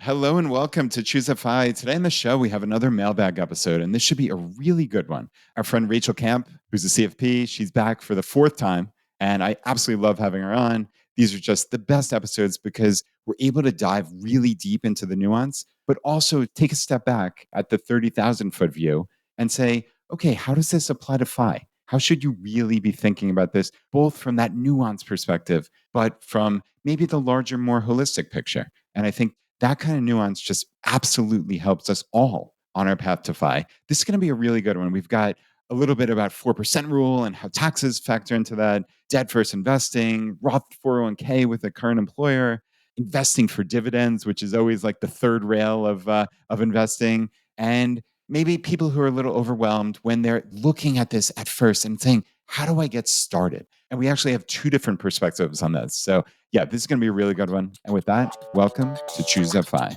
Hello and welcome to Choose FI. Today on the show, we have another mailbag episode, and this should be a really good one. Our friend Rachael Camp, who's a CFP, she's back for the fourth time, and I absolutely love having her on. These are just the best episodes because we're able to dive really deep into the nuance, but also take a step back at the 30,000 foot view and say, okay, how does this apply to FI? How should you really be thinking about this, both from that nuance perspective, but from maybe the larger, more holistic picture? And I think that kind of nuance just absolutely helps us all on our path to FI. This is going to be a really good one. We've got a little bit about 4% rule and how taxes factor into that, debt first investing, Roth 401k with a current employer, investing for dividends, which is always like the third rail of investing, and maybe people who are a little overwhelmed when they're looking at this at first and saying, how do I get started? And we actually have two different perspectives on this. So yeah, this is going to be a really good one. And with that, welcome to Choose FI.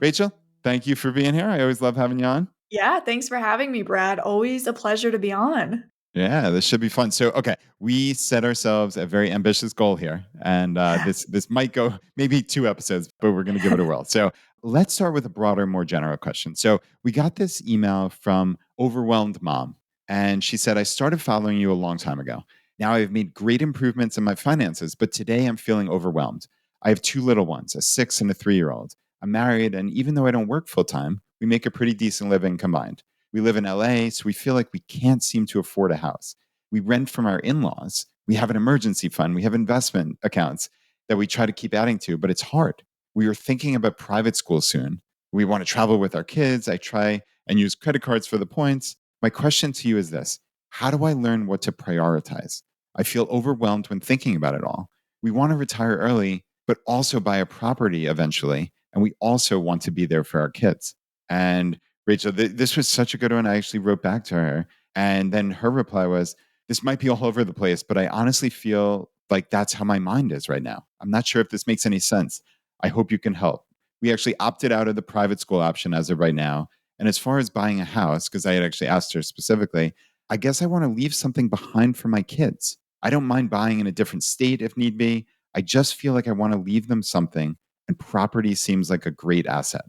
Rachael, thank you for being here. I always love having you on. Yeah, thanks for having me, Brad. Always a pleasure to be on. Yeah, this should be fun. So, okay, we set ourselves a very ambitious goal here, and this might go maybe 2 episodes, but we're going to give it a whirl. So, let's start with a broader, more general question. So, we got this email from Overwhelmed Mom, and she said, "I started following you a long time ago. Now I've made great improvements in my finances, but today I'm feeling overwhelmed. I have two little ones, a 6 and a 3-year-old. I'm married, and even though I don't work full time, we make a pretty decent living combined. We live in LA, so we feel like we can't seem to afford a house. We rent from our in laws. We have an emergency fund. We have investment accounts that we try to keep adding to, but it's hard. We are thinking about private school soon. We want to travel with our kids. I try and use credit cards for the points. My question to you is this: how do I learn what to prioritize? I feel overwhelmed when thinking about it all. We want to retire early, but also buy a property eventually. And we also want to be there for our kids. And Rachel, this was such a good one. I actually wrote back to her. And then her reply was, this might be all over the place, but I honestly feel like that's how my mind is right now. I'm not sure if this makes any sense. I hope you can help. We actually opted out of the private school option as of right now. And as far as buying a house, because I had actually asked her specifically, I guess I want to leave something behind for my kids. I don't mind buying in a different state if need be. I just feel like I want to leave them something, and property seems like a great asset.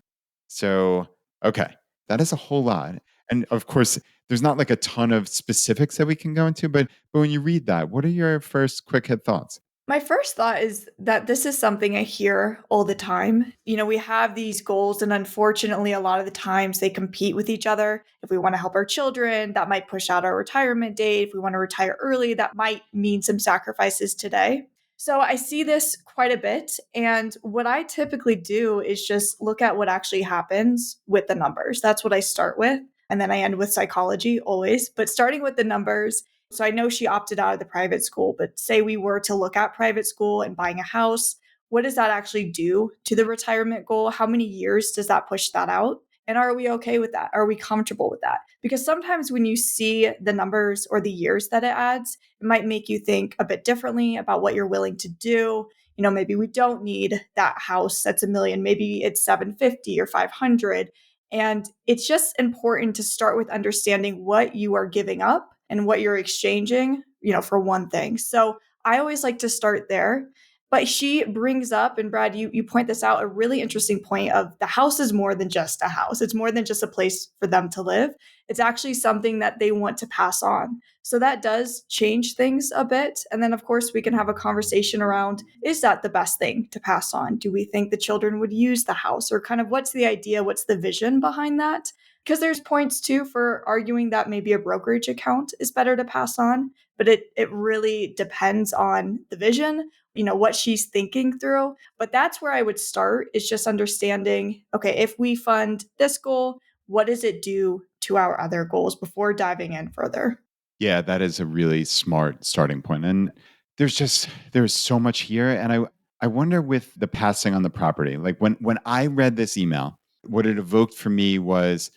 So, okay, that is a whole lot. And of course, there's not like a ton of specifics that we can go into, but when you read that, what are your first quick hit thoughts? My first thought is that this is something I hear all the time. We have these goals, and unfortunately, a lot of the times they compete with each other. If we want to help our children, that might push out our retirement date. If we want to retire early, that might mean some sacrifices today. So I see this quite a bit. And what I typically do is just look at what actually happens with the numbers. That's what I start with. And then I end with psychology always, but starting with the numbers. So I know she opted out of the private school, but say we were to look at private school and buying a house, what does that actually do to the retirement goal? How many years does that push that out? And are we okay with that? Are we comfortable with that? Because sometimes when you see the numbers or the years that it adds, it might make you think a bit differently about what you're willing to do. Maybe we don't need that house that's $1 million. Maybe it's 750 or 500. And it's just important to start with understanding what you are giving up and what you're exchanging, for one thing. So I always like to start there. But she brings up, and Brad, you point this out, a really interesting point of the house is more than just a house. It's more than just a place for them to live. It's actually something that they want to pass on. So that does change things a bit. And then, of course, we can have a conversation around, is that the best thing to pass on? Do we think the children would use the house? Or kind of what's the idea? What's the vision behind that? Because there's points too for arguing that maybe a brokerage account is better to pass on, but it really depends on the vision, what she's thinking through. But that's where I would start, is just understanding, okay, if we fund this goal, what does it do to our other goals before diving in further? Yeah, that is a really smart starting point. And there's so much here. And I wonder with the passing on the property, like when I read this email, what it evoked for me was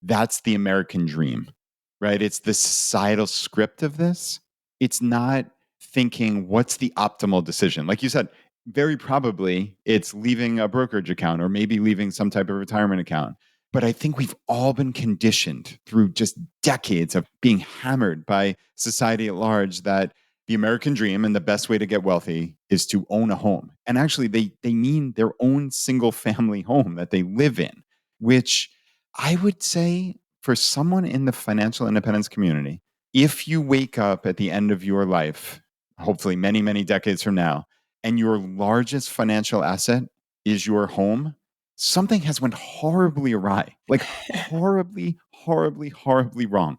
that's the American dream, right? It's the societal script of this. It's not thinking what's the optimal decision. Like you said, very probably it's leaving a brokerage account or maybe leaving some type of retirement account. But I think we've all been conditioned through just decades of being hammered by society at large that the American dream and the best way to get wealthy is to own a home. And actually, they mean their own single family home that they live in, which I would say for someone in the financial independence community, if you wake up at the end of your life, hopefully many, many decades from now, and your largest financial asset is your home, something has went horribly awry, like horribly, horribly, horribly wrong.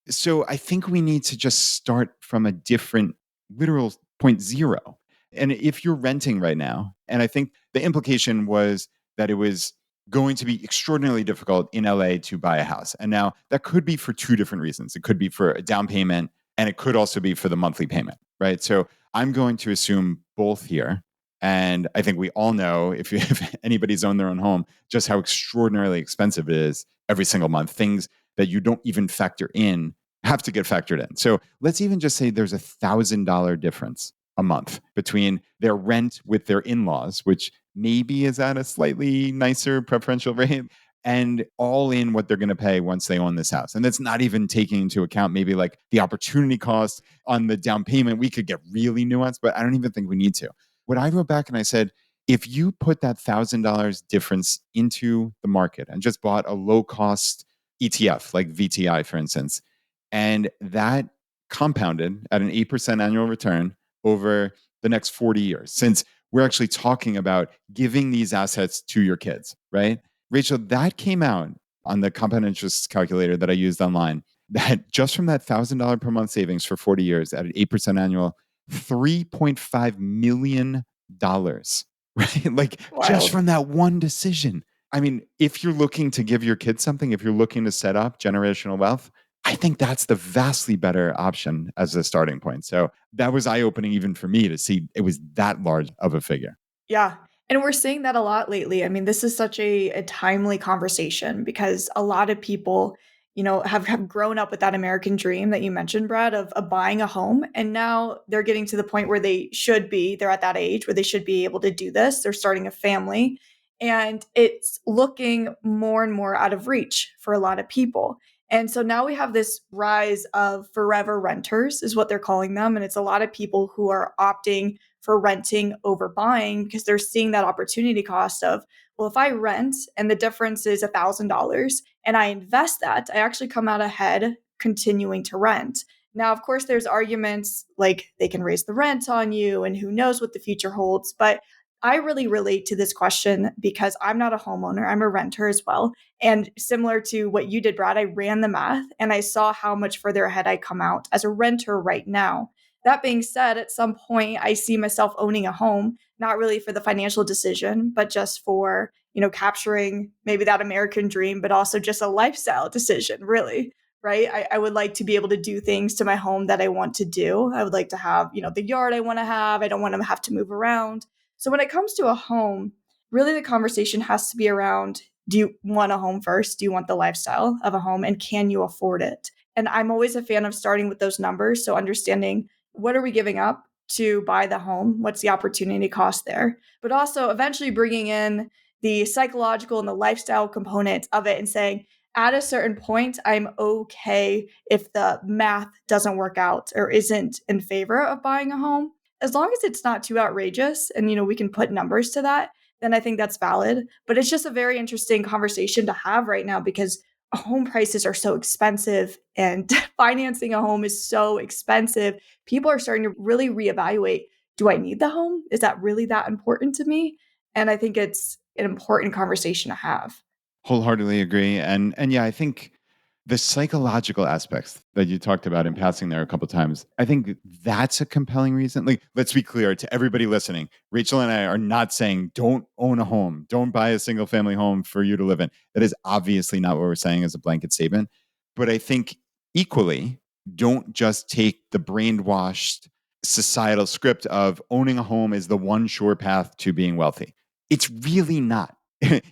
So I think we need to just start from a different literal point zero. And if you're renting right now, and I think the implication was that it was going to be extraordinarily difficult in LA to buy a house. And now that could be for two different reasons. It could be for a down payment and it could also be for the monthly payment, right? So I'm going to assume both here. And I think we all know if anybody's owned their own home, just how extraordinarily expensive it is every single month. Things that you don't even factor in have to get factored in. So let's even just say there's $1,000 difference a month between their rent with their in-laws, which maybe is at a slightly nicer preferential rate, and all in what they're going to pay once they own this house. And that's not even taking into account maybe like the opportunity cost on the down payment. We could get really nuanced, but I don't even think we need to. What I wrote back and I said, if you put that $1,000 difference into the market and just bought a low cost ETF like VTI, for instance, and that compounded at an 8% annual return over the next 40 years, since we're actually talking about giving these assets to your kids, right? Rachel, that came out on the compound interest calculator that I used online, that just from that $1,000 per month savings for 40 years at an 8% annual, $3.5 million, right? Like just Wild. from that one decision. I mean, if you're looking to give your kids something, if you're looking to set up generational wealth, I think that's the vastly better option as a starting point. So that was eye opening even for me to see it was that large of a figure. Yeah. And we're seeing that a lot lately. I mean, this is such a timely conversation because a lot of people, have grown up with that American dream that you mentioned, Brad, of buying a home. And now they're getting to the point where they're at that age where they should be able to do this. They're starting a family. And it's looking more and more out of reach for a lot of people. And so now we have this rise of forever renters, is what they're calling them. And it's a lot of people who are opting for renting over buying because they're seeing that opportunity cost of, well, if I rent and the difference is $1,000 and I invest that, I actually come out ahead continuing to rent. Now, of course, there's arguments like they can raise the rent on you and who knows what the future holds. But I really relate to this question because I'm not a homeowner, I'm a renter as well. And similar to what you did, Brad, I ran the math and I saw how much further ahead I come out as a renter right now. That being said, at some point, I see myself owning a home, not really for the financial decision, but just for, capturing maybe that American dream, but also just a lifestyle decision, really. Right. I would like to be able to do things to my home that I want to do. I would like to have, the yard I want to have. I don't want to have to move around. So when it comes to a home, really the conversation has to be around, do you want a home first? Do you want the lifestyle of a home and can you afford it? And I'm always a fan of starting with those numbers. So understanding what are we giving up to buy the home? What's the opportunity cost there? But also eventually bringing in the psychological and the lifestyle component of it and saying, at a certain point, I'm okay if the math doesn't work out or isn't in favor of buying a home. As long as it's not too outrageous and, we can put numbers to that, then I think that's valid. But it's just a very interesting conversation to have right now because home prices are so expensive and financing a home is so expensive. People are starting to really reevaluate, do I need the home? Is that really that important to me? And I think it's an important conversation to have. Wholeheartedly agree. And yeah, I think the psychological aspects that you talked about in passing there a couple of times, I think that's a compelling reason. Like, let's be clear to everybody listening. Rachel and I are not saying don't own a home, don't buy a single family home for you to live in. That is obviously not what we're saying as a blanket statement. But I think equally, don't just take the brainwashed societal script of owning a home is the one sure path to being wealthy. It's really not.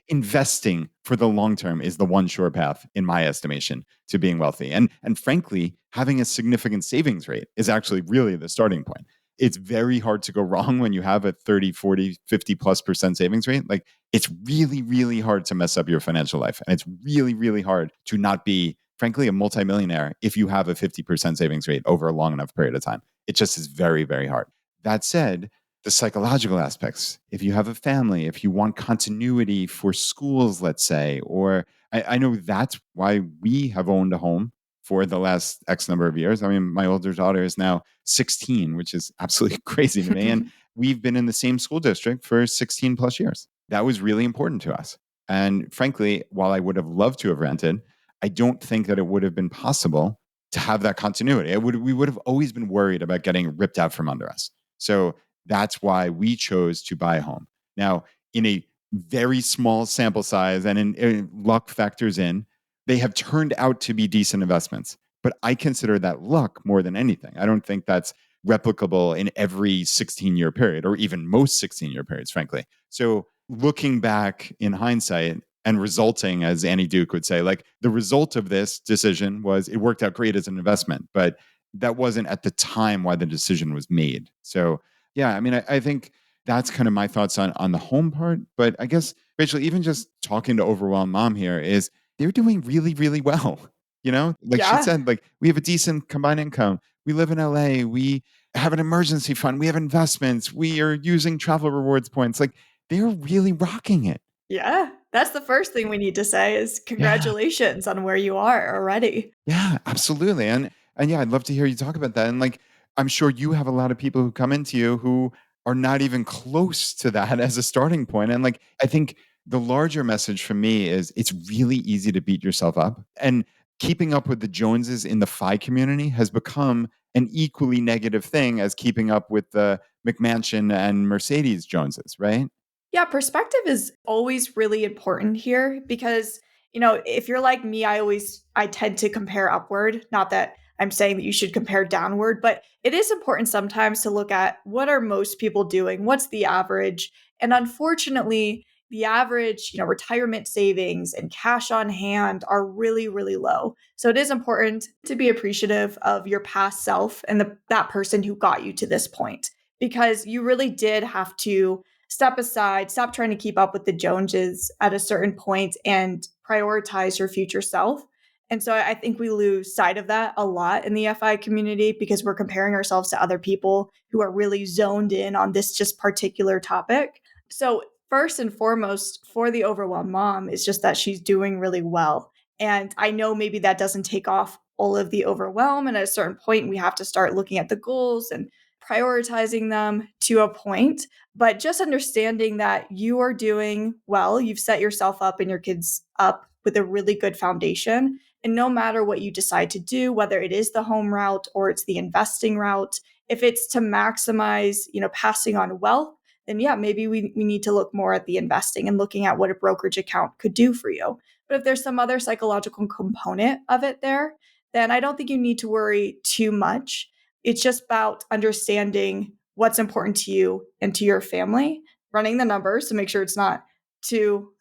Investing for the long term is the one sure path, in my estimation, to being wealthy. And frankly, having a significant savings rate is actually really the starting point. It's very hard to go wrong when you have a 30, 40, 50+% savings rate. Like it's really, really hard to mess up your financial life. And it's really, really hard to not be, frankly, a multimillionaire if you have a 50% savings rate over a long enough period of time. It just is very, very hard. That said, the psychological aspects, if you have a family, if you want continuity for schools, let's say, or I know that's why we have owned a home for the last X number of years. I mean, my older daughter is now 16, which is absolutely crazy to me. And we've been in the same school district for 16 plus years. That was really important to us. And frankly, while I would have loved to have rented, I don't think that it would have been possible to have that continuity. We would have always been worried about getting ripped out from under us. So that's why we chose to buy a home. Now, in a very small sample size and in luck factors in, they have turned out to be decent investments. But I consider that luck more than anything. I don't think that's replicable in every 16-year period or even most 16-year periods, frankly. So looking back in hindsight and resulting, as Annie Duke would say, like the result of this decision was it worked out great as an investment, but that wasn't at the time why the decision was made. So yeah, I mean, I think that's kind of my thoughts on the home part. But I guess, Rachel, even just talking to Overwhelmed Mom here is they're doing really, really well. Like she Yeah. said, like we have a decent combined income. We live in LA. We have an emergency fund. We have investments. We are using travel rewards points. Like they're really rocking it. Yeah. That's the first thing we need to say is Yeah. congratulations on where you are already. Yeah, absolutely. And yeah, I'd love to hear you talk about that. And like I'm sure you have a lot of people who come into you who are not even close to that as a starting point. And like I think the larger message for me is it's really easy to beat yourself up. And keeping up with the Joneses in the FI community has become an equally negative thing as keeping up with the McMansion and Mercedes Joneses, right? Yeah, perspective is always really important here because, if you're like me, I tend to compare upward, not that I'm saying that you should compare downward, but it is important sometimes to look at what are most people doing? What's the average? And unfortunately, the average, retirement savings and cash on hand are really, really low. So it is important to be appreciative of your past self and that person who got you to this point because you really did have to step aside, stop trying to keep up with the Joneses at a certain point and prioritize your future self. And so I think we lose sight of that a lot in the FI community because we're comparing ourselves to other people who are really zoned in on this just particular topic. So, first and foremost, for the overwhelmed mom, is just that she's doing really well. And I know maybe that doesn't take off all of the overwhelm. And at a certain point, we have to start looking at the goals and prioritizing them to a point. But just understanding that you are doing well, you've set yourself up and your kids up with a really good foundation. And no matter what you decide to do, whether it is the home route or it's the investing route, if it's to maximize, passing on wealth, then yeah, maybe we need to look more at the investing and looking at what a brokerage account could do for you. But if there's some other psychological component of it there, then I don't think you need to worry too much. It's just about understanding what's important to you and to your family, running the numbers to make sure it's not too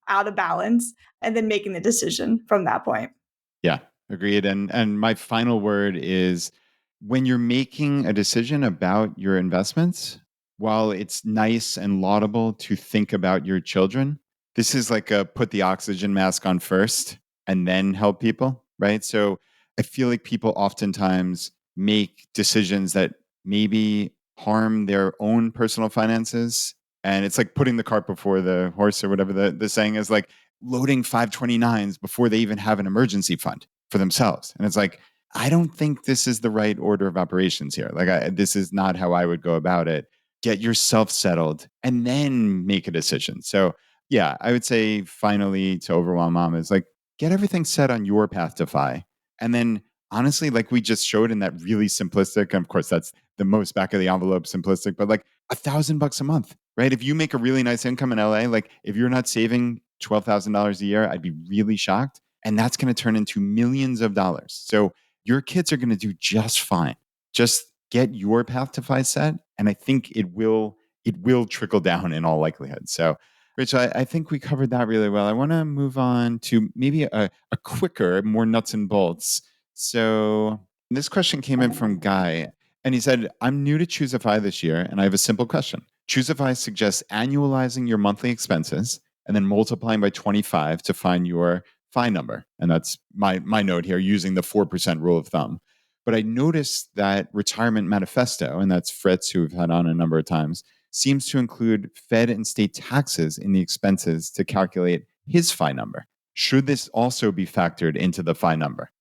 out of balance, and then making the decision from that point. Yeah, agreed. And my final word is when you're making a decision about your investments, while it's nice and laudable to think about your children, this is like a put the oxygen mask on first and then help people, right? So I feel like people oftentimes make decisions that maybe harm their own personal finances. And it's like putting the cart before the horse or whatever the saying is, like loading 529s before they even have an emergency fund for themselves. And it's like, I don't think this is the right order of operations here. Like, this is not how I would go about it. Get yourself settled and then make a decision. So, yeah, I would say finally to overwhelm mom is like, get everything set on your path to FI. And then honestly, like we just showed in that really simplistic, and of course, that's the most back of the envelope simplistic, but like $1,000 a month, right? If you make a really nice income in LA, like if you're not saving $12,000 a year, I'd be really shocked. And that's going to turn into millions of dollars. So your kids are going to do just fine. Just get your path to FI set. And I think it will trickle down in all likelihood. So Rich, I think we covered that really well. I want to move on to maybe a quicker, more nuts and bolts. So this question came in from Guy, and he said, I'm new to Choosify this year, and I have a simple question. Choosify suggests annualizing your monthly expenses and then multiplying by 25 to find your FI number. And that's my note here using the 4% rule of thumb. But I noticed that Retirement Manifesto, and that's Fritz, who we've had on a number of times, seems to include Fed and state taxes in the expenses to calculate his FI number. Should this also be factored into the FI number?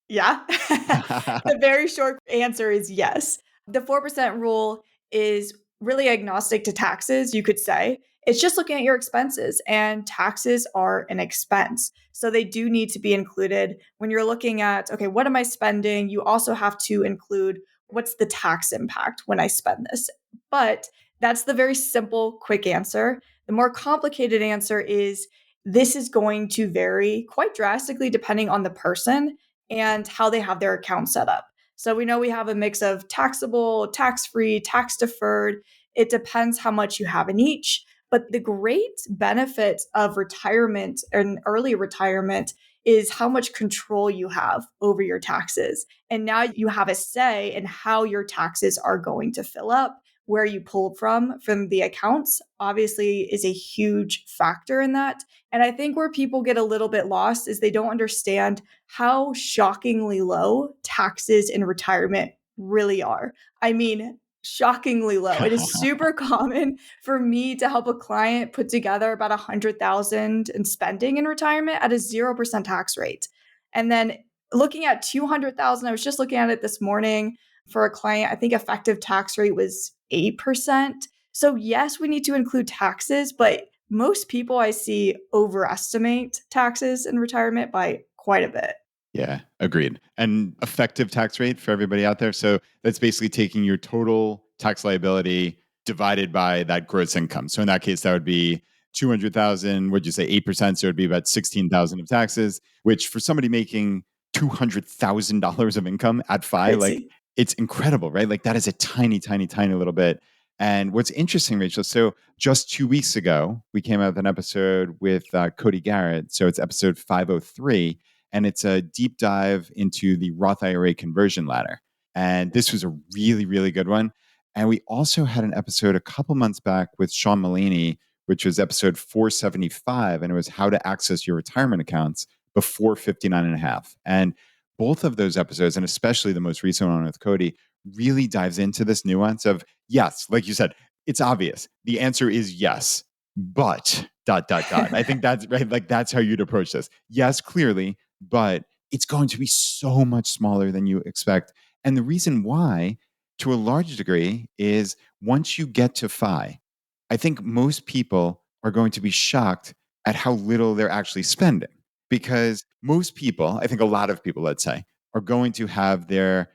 Yeah. The very short answer is yes. The 4% rule is really agnostic to taxes, you could say. It's just looking at your expenses, and taxes are an expense. So they do need to be included when you're looking at, okay, what am I spending? You also have to include what's the tax impact when I spend this. But that's the very simple, quick answer. The more complicated answer is this is going to vary quite drastically depending on the person and how they have their account set up. So we know we have a mix of taxable, tax free, tax deferred. It depends how much you have in each. But the great benefit of retirement and early retirement is how much control you have over your taxes. And now you have a say in how your taxes are going to fill up. Where you pulled from the accounts, obviously is a huge factor in that. And I think where people get a little bit lost is they don't understand how shockingly low taxes in retirement really are. I mean, shockingly low. It is super common for me to help a client put together about 100,000 in spending in retirement at a 0% tax rate. And then looking at 200,000, I was just looking at it this morning for a client. I think effective tax rate was 8%. So yes, we need to include taxes, but most people I see overestimate taxes in retirement by quite a bit. Yeah, agreed. And effective tax rate for everybody out there. So that's basically taking your total tax liability divided by that gross income. So in that case, that would be 200,000, would you say 8%? So it would be about 16,000 of taxes, which for somebody making $200,000 of income at FI, like Crazy. it's incredible, right? Like that is a tiny, tiny, tiny little bit. And what's interesting, Rachel, so just 2 weeks ago, we came out with an episode with Cody Garrett. So it's episode 503, and it's a deep dive into the Roth IRA conversion ladder. And this was a really, really good one. And we also had an episode a couple months back with Sean Mullaney, which was episode 475, and it was how to access your retirement accounts before 59 and a half. And both of those episodes, and especially the most recent one with Cody, really dives into this nuance of, yes, like you said, it's obvious. The answer is yes, but dot, dot, dot. I think that's right. Like that's how you'd approach this. Yes, clearly, but it's going to be so much smaller than you expect. And the reason why, to a large degree, is once you get to FI, I think most people are going to be shocked at how little they're actually spending. Because most people, I think a lot of people, let's say, are going to have their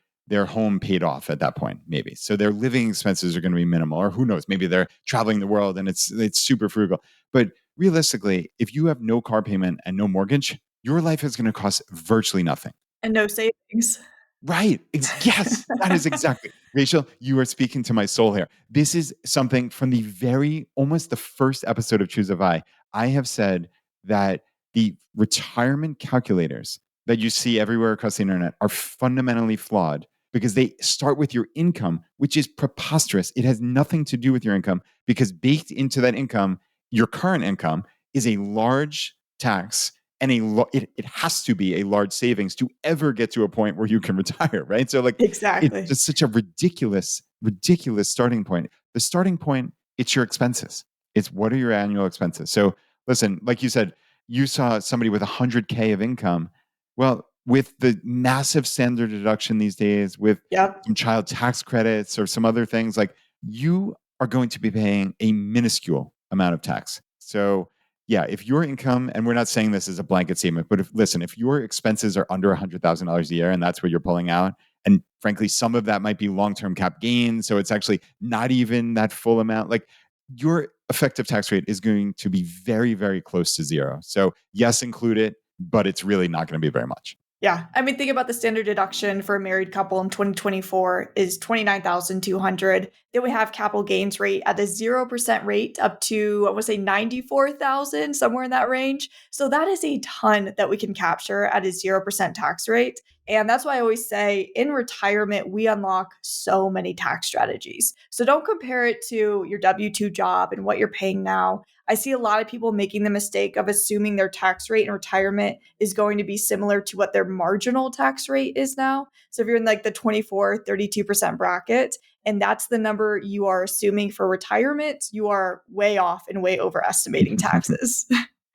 home paid off at that point, maybe. So their living expenses are going to be minimal, or who knows, maybe they're traveling the world and it's super frugal. But realistically, if you have no car payment and no mortgage, your life is going to cost virtually nothing. And no savings. Right. Yes, that is exactly. Rachel, you are speaking to my soul here. This is something from the very, almost the first episode of Choose a Vi. I have said that the retirement calculators that you see everywhere across the internet are fundamentally flawed because they start with your income, which is preposterous. It has nothing to do with your income because baked into that income, your current income, is a large tax and it has to be a large savings to ever get to a point where you can retire, right? So like it's Exactly. just such a ridiculous, ridiculous starting point. The starting point, it's your expenses. It's what are your annual expenses. So listen, like you said, you saw somebody with 100K of income. Well, with the massive standard deduction these days, with Yep. some child tax credits or some other things, like you are going to be paying a minuscule amount of tax. So yeah, if your income, and we're not saying this as a blanket statement, but if your expenses are under $100,000 a year and that's what you're pulling out, and frankly, some of that might be long-term cap gains, so it's actually not even that full amount, like your effective tax rate is going to be very, very close to zero. So yes, include it, but it's really not going to be very much. Yeah. I mean, think about the standard deduction for a married couple in 2024 is 29,200. Then we have capital gains rate at a 0% rate up to, I want to say 94,000, somewhere in that range. So that is a ton that we can capture at a 0% tax rate. And that's why I always say in retirement, we unlock so many tax strategies. So don't compare it to your W 2 job and what you're paying now. I see a lot of people making the mistake of assuming their tax rate in retirement is going to be similar to what their marginal tax rate is now. So if you're in like the 24, 32% bracket, and that's the number you are assuming for retirement, you are way off and way overestimating taxes.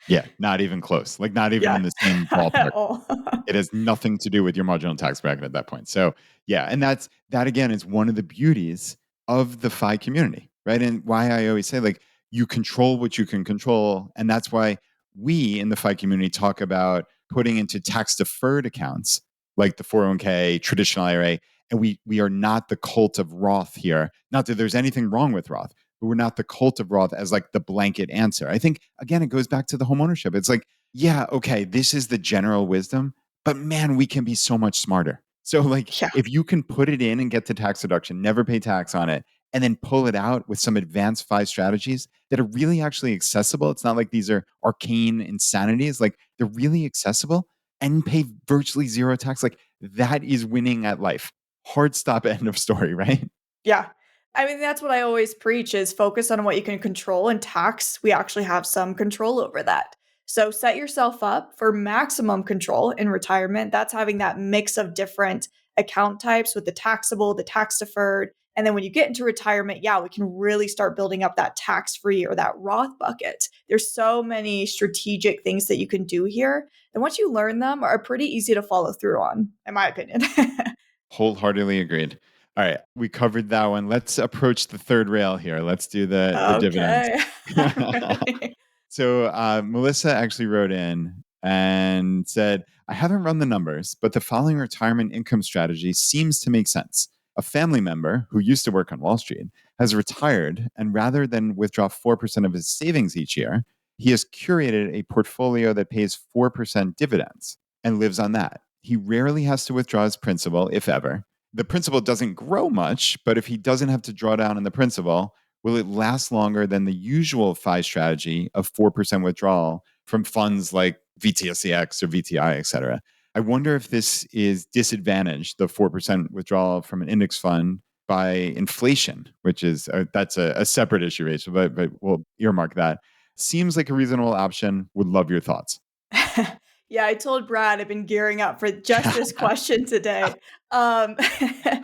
Yeah, not even close. Like not even Yeah, in the same at ballpark. all. It has nothing to do with your marginal tax bracket at that point. So yeah, and that again is one of the beauties of the FI community, right? And why I always say like you control what you can control, and that's why we in the FI community talk about putting into tax deferred accounts like the 401k, traditional IRA, and we are not the cult of Roth here. Not that there's anything wrong with Roth, but we're not the cult of Roth as like the blanket answer. I think again it goes back to the homeownership. It's like yeah, okay, this is the general wisdom, but man, we can be so much smarter. So, like, Yeah. if you can put it in and get the tax deduction, never pay tax on it, and then pull it out with some advanced FI strategies that are really actually accessible. It's not like these are arcane insanities. Like, they're really accessible and pay virtually zero tax. Like, that is winning at life. Hard stop, end of story, right? Yeah. I mean, that's what I always preach is focus on what you can control, and tax, we actually have some control over that. So set yourself up for maximum control in retirement. That's having that mix of different account types with the taxable, the tax deferred. And then when you get into retirement, yeah, we can really start building up that tax free or that Roth bucket. There's so many strategic things that you can do here. And once you learn them, are pretty easy to follow through on, in my opinion. Wholeheartedly agreed. All right, we covered that one. Let's approach the third rail here. Let's do the dividends. Okay. I'm ready. So Melissa actually wrote in and said, I haven't run the numbers, but the following retirement income strategy seems to make sense. A family member who used to work on Wall Street has retired, and rather than withdraw 4% of his savings each year, he has curated a portfolio that pays 4% dividends and lives on that. He rarely has to withdraw his principal, if ever. The principal doesn't grow much, but if he doesn't have to draw down on the principal, will it last longer than the usual FI strategy of 4% withdrawal from funds like VTSCX or VTI, et cetera? I wonder if this is disadvantaged, the 4% withdrawal from an index fund by inflation, which is that's a separate issue, Rachel, but we'll earmark that. Seems like a reasonable option. Would love your thoughts. Yeah, I told Brad I've been gearing up for just this question today. Um,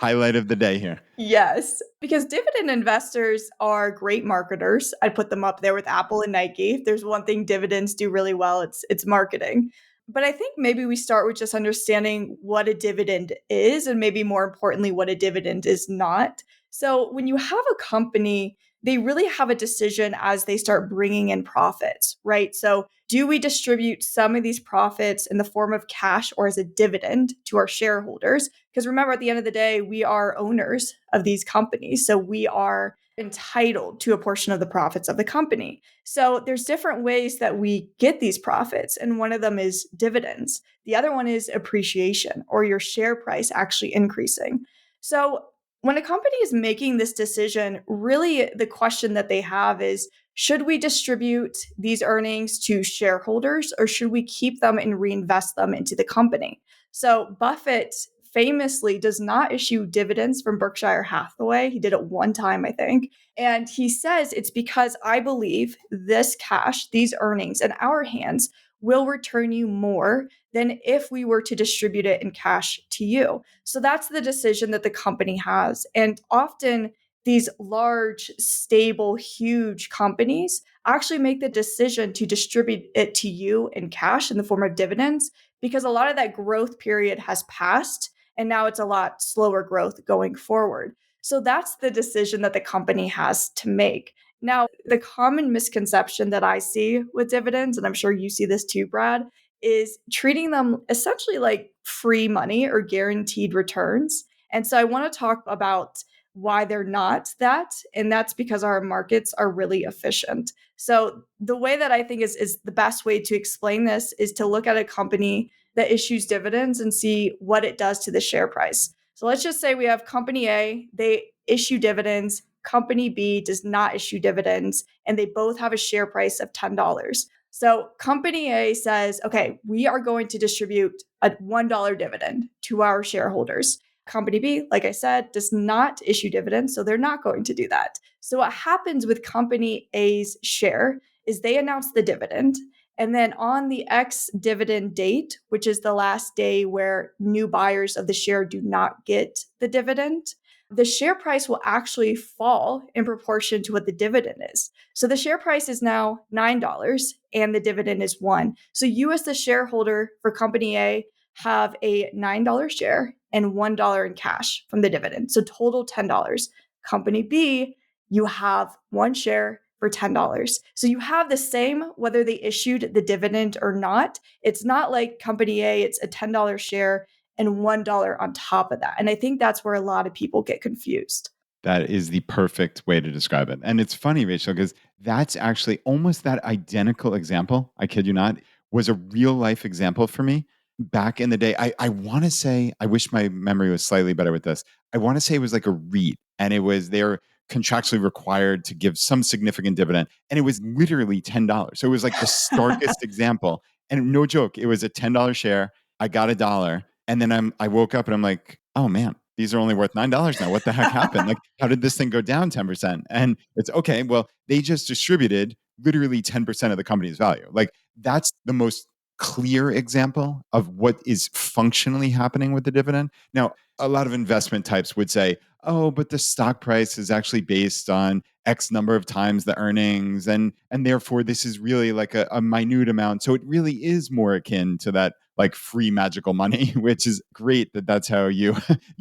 Highlight of the day here. yes, because dividend investors are great marketers. I put them up there with Apple and Nike. If there's one thing dividends do really well, it's marketing. But I think maybe we start with just understanding what a dividend is, and maybe more importantly, what a dividend is not. So when you have a company, they really have a decision as they start bringing in profits, right? So do we distribute some of these profits in the form of cash or as a dividend to our shareholders? Because remember, at the end of the day, we are owners of these companies. So we are entitled to a portion of the profits of the company. So there's different ways that we get these profits. And one of them is dividends. The other one is appreciation or your share price actually increasing. So when a company is making this decision, really the question that they have is, should we distribute these earnings to shareholders or should we keep them and reinvest them into the company? So Buffett famously does not issue dividends from Berkshire Hathaway. He did it one time, I think. And he says it's because I believe this cash, these earnings in our hands will return you more than if we were to distribute it in cash to you. So that's the decision that the company has. And often these large, stable, huge companies actually make the decision to distribute it to you in cash in the form of dividends because a lot of that growth period has passed and now it's a lot slower growth going forward. So that's the decision that the company has to make. Now, the common misconception that I see with dividends, and I'm sure you see this too, Brad, is treating them essentially like free money or guaranteed returns. And so I want to talk about why they're not that. And that's because our markets are really efficient. So the way that I think is the best way to explain this is to look at a company that issues dividends and see what it does to the share price. So let's just say we have company A, they issue dividends, company B does not issue dividends, and they both have a share price of $10. So company A says, okay, we are going to distribute a $1 dividend to our shareholders. Company B, like I said, does not issue dividends, so they're not going to do that. So what happens with company A's share is they announce the dividend. And then on the X dividend date, which is the last day where new buyers of the share do not get the dividend, the share price will actually fall in proportion to what the dividend is. So the share price is now $9 and the dividend is 1. So you as the shareholder for company A have a $9 share and $1 in cash from the dividend. So total $10. Company B, you have 1 share for $10. So you have the same whether they issued the dividend or not. It's not like company A, it's a $10 share and $1 on top of that. And I think that's where a lot of people get confused. That is the perfect way to describe it. And it's funny, Rachel, because that's actually almost that identical example, I kid you not, was a real life example for me back in the day. I want to say, I wish my memory was slightly better with this. I want to say it was like a REIT, and it was they're contractually required to give some significant dividend. And it was literally $10. So it was like the starkest example. And no joke, it was a $10 share. I got $1. And then I woke up and I'm like, oh man, these are only worth $9 now. What the heck happened? Like, how did this thing go down 10%? And it's okay. Well, they just distributed literally 10% of the company's value. Like, that's the most clear example of what is functionally happening with the dividend. Now, a lot of investment types would say, oh, but the stock price is actually based on X number of times the earnings. And therefore, this is really like a minute amount. So it really is more akin to that like free magical money, which is great that that's how you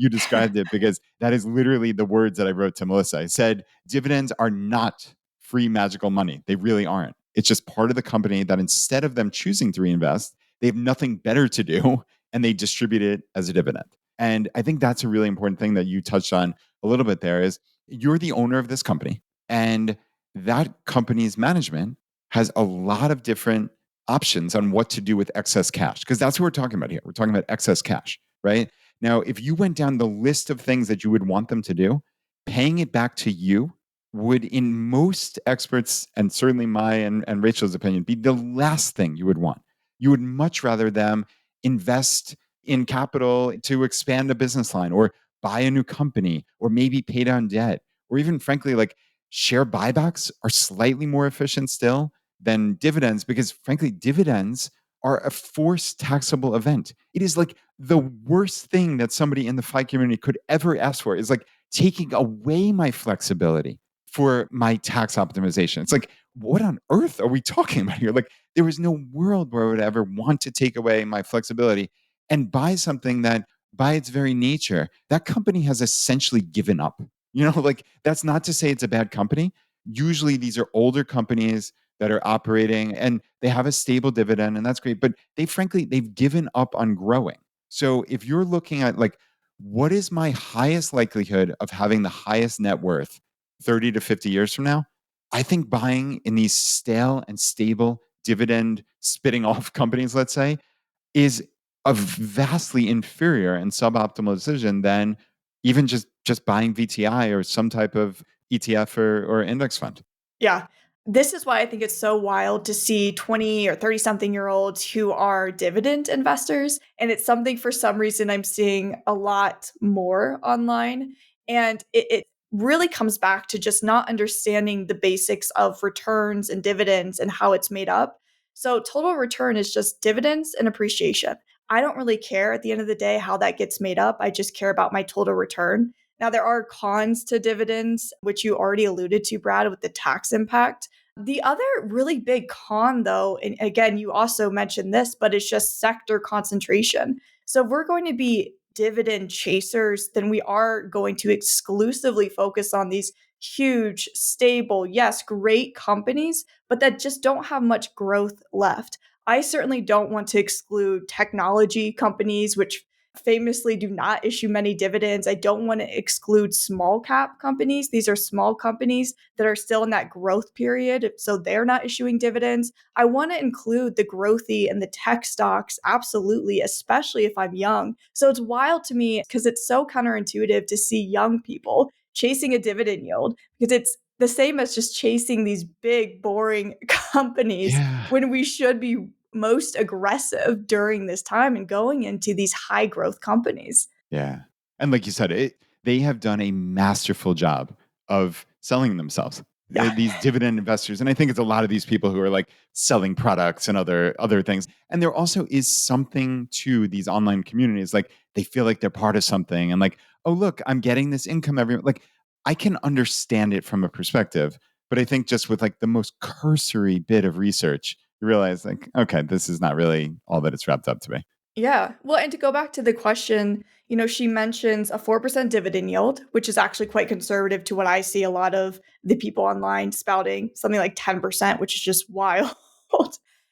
described it, because that is literally the words that I wrote to Melissa. I said, dividends are not free magical money. They really aren't. It's just part of the company that instead of them choosing to reinvest, they have nothing better to do and they distribute it as a dividend. And I think that's a really important thing that you touched on a little bit there is you're the owner of this company, and that company's management has a lot of different options on what to do with excess cash, because that's what we're talking about here. We're talking about excess cash, right? Now, if you went down the list of things that you would want them to do, paying it back to you would, in most experts, and certainly my and Rachel's opinion, be the last thing you would want. You would much rather them invest in capital to expand a business line or buy a new company or maybe pay down debt, or even frankly, like share buybacks are slightly more efficient still than dividends, because frankly, dividends are a forced taxable event. It is like the worst thing that somebody in the FI community could ever ask for is like taking away my flexibility for my tax optimization. It's like, what on earth are we talking about here? Like, there was no world where I would ever want to take away my flexibility and buy something that, by its very nature, that company has essentially given up. Like, that's not to say it's a bad company. Usually, these are older companies that are operating and they have a stable dividend, and that's great. But they've given up on growing. So if you're looking at like, what is my highest likelihood of having the highest net worth 30 to 50 years from now? I think buying in these stale and stable dividend spitting off companies, let's say, is a vastly inferior and suboptimal decision than even just buying VTI or some type of ETF or index fund. Yeah. This is why I think it's so wild to see 20 or 30 something year olds who are dividend investors. And it's something for some reason I'm seeing a lot more online. And it really comes back to just not understanding the basics of returns and dividends and how it's made up. So total return is just dividends and appreciation. I don't really care at the end of the day how that gets made up. I just care about my total return. Now, there are cons to dividends, which you already alluded to, Brad, with the tax impact. The other really big con, though, and again, you also mentioned this, but it's just sector concentration. So if we're going to be dividend chasers, then we are going to exclusively focus on these huge, stable, yes, great companies, but that just don't have much growth left. I certainly don't want to exclude technology companies, which famously do not issue many dividends. I don't want to exclude small cap companies. These are small companies that are still in that growth period, so they're not issuing dividends. I want to include the growthy and the tech stocks, absolutely, especially if I'm young. So it's wild to me because it's so counterintuitive to see young people chasing a dividend yield, because it's the same as just chasing these big, boring companies Yeah. when we should be most aggressive during this time and going into these high growth companies. Yeah. And like you said, they have done a masterful job of selling themselves. Yeah. These dividend investors, and I think it's a lot of these people who are like selling products and other things. And there also is something to these online communities, like they feel like they're part of something, and like, oh look, I'm getting this income every like. I can understand it from a perspective, but I think just with like the most cursory bit of research, you realize like, okay, this is not really all that it's wrapped up to be. Yeah. Well, and to go back to the question, she mentions a 4% dividend yield, which is actually quite conservative to what I see a lot of the people online spouting, something like 10%, which is just wild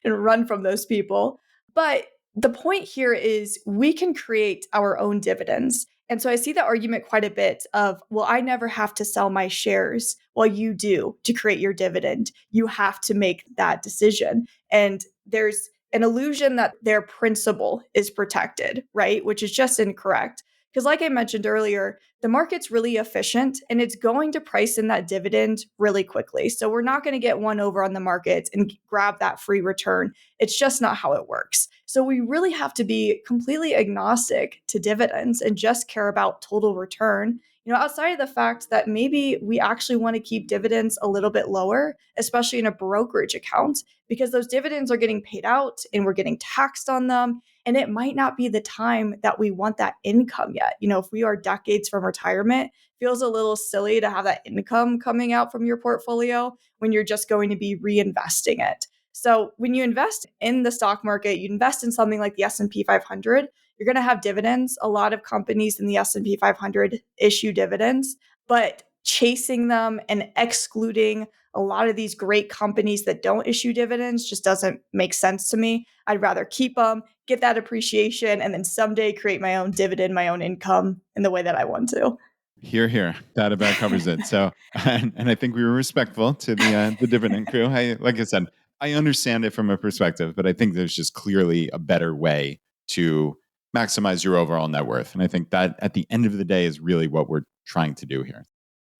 and run from those people. But the point here is we can create our own dividends. And so I see the argument quite a bit of, well, I never have to sell my shares. Well, you do to create your dividend. You have to make that decision. And there's an illusion that their principal is protected, right? Which is just incorrect. Because, like I mentioned earlier, the market's really efficient and it's going to price in that dividend really quickly. So, we're not going to get one over on the market and grab that free return. It's just not how it works. So, we really have to be completely agnostic to dividends and just care about total return. Outside of the fact that maybe we actually want to keep dividends a little bit lower, especially in a brokerage account, because those dividends are getting paid out and we're getting taxed on them. And it might not be the time that we want that income yet. If we are decades from retirement, feels a little silly to have that income coming out from your portfolio when you're just going to be reinvesting it. So when you invest in the stock market, you invest in something like the S&P 500, you're going to have dividends. A lot of companies in the S&P 500 issue dividends, but chasing them and excluding a lot of these great companies that don't issue dividends just doesn't make sense to me. I'd rather keep them, get that appreciation, and then someday create my own dividend, my own income in the way that I want to. Here, here. That about covers it. So, and I think we were respectful to the dividend crew. Like I said, I understand it from a perspective, but I think there's just clearly a better way to maximize your overall net worth. And I think that at the end of the day is really what we're trying to do here.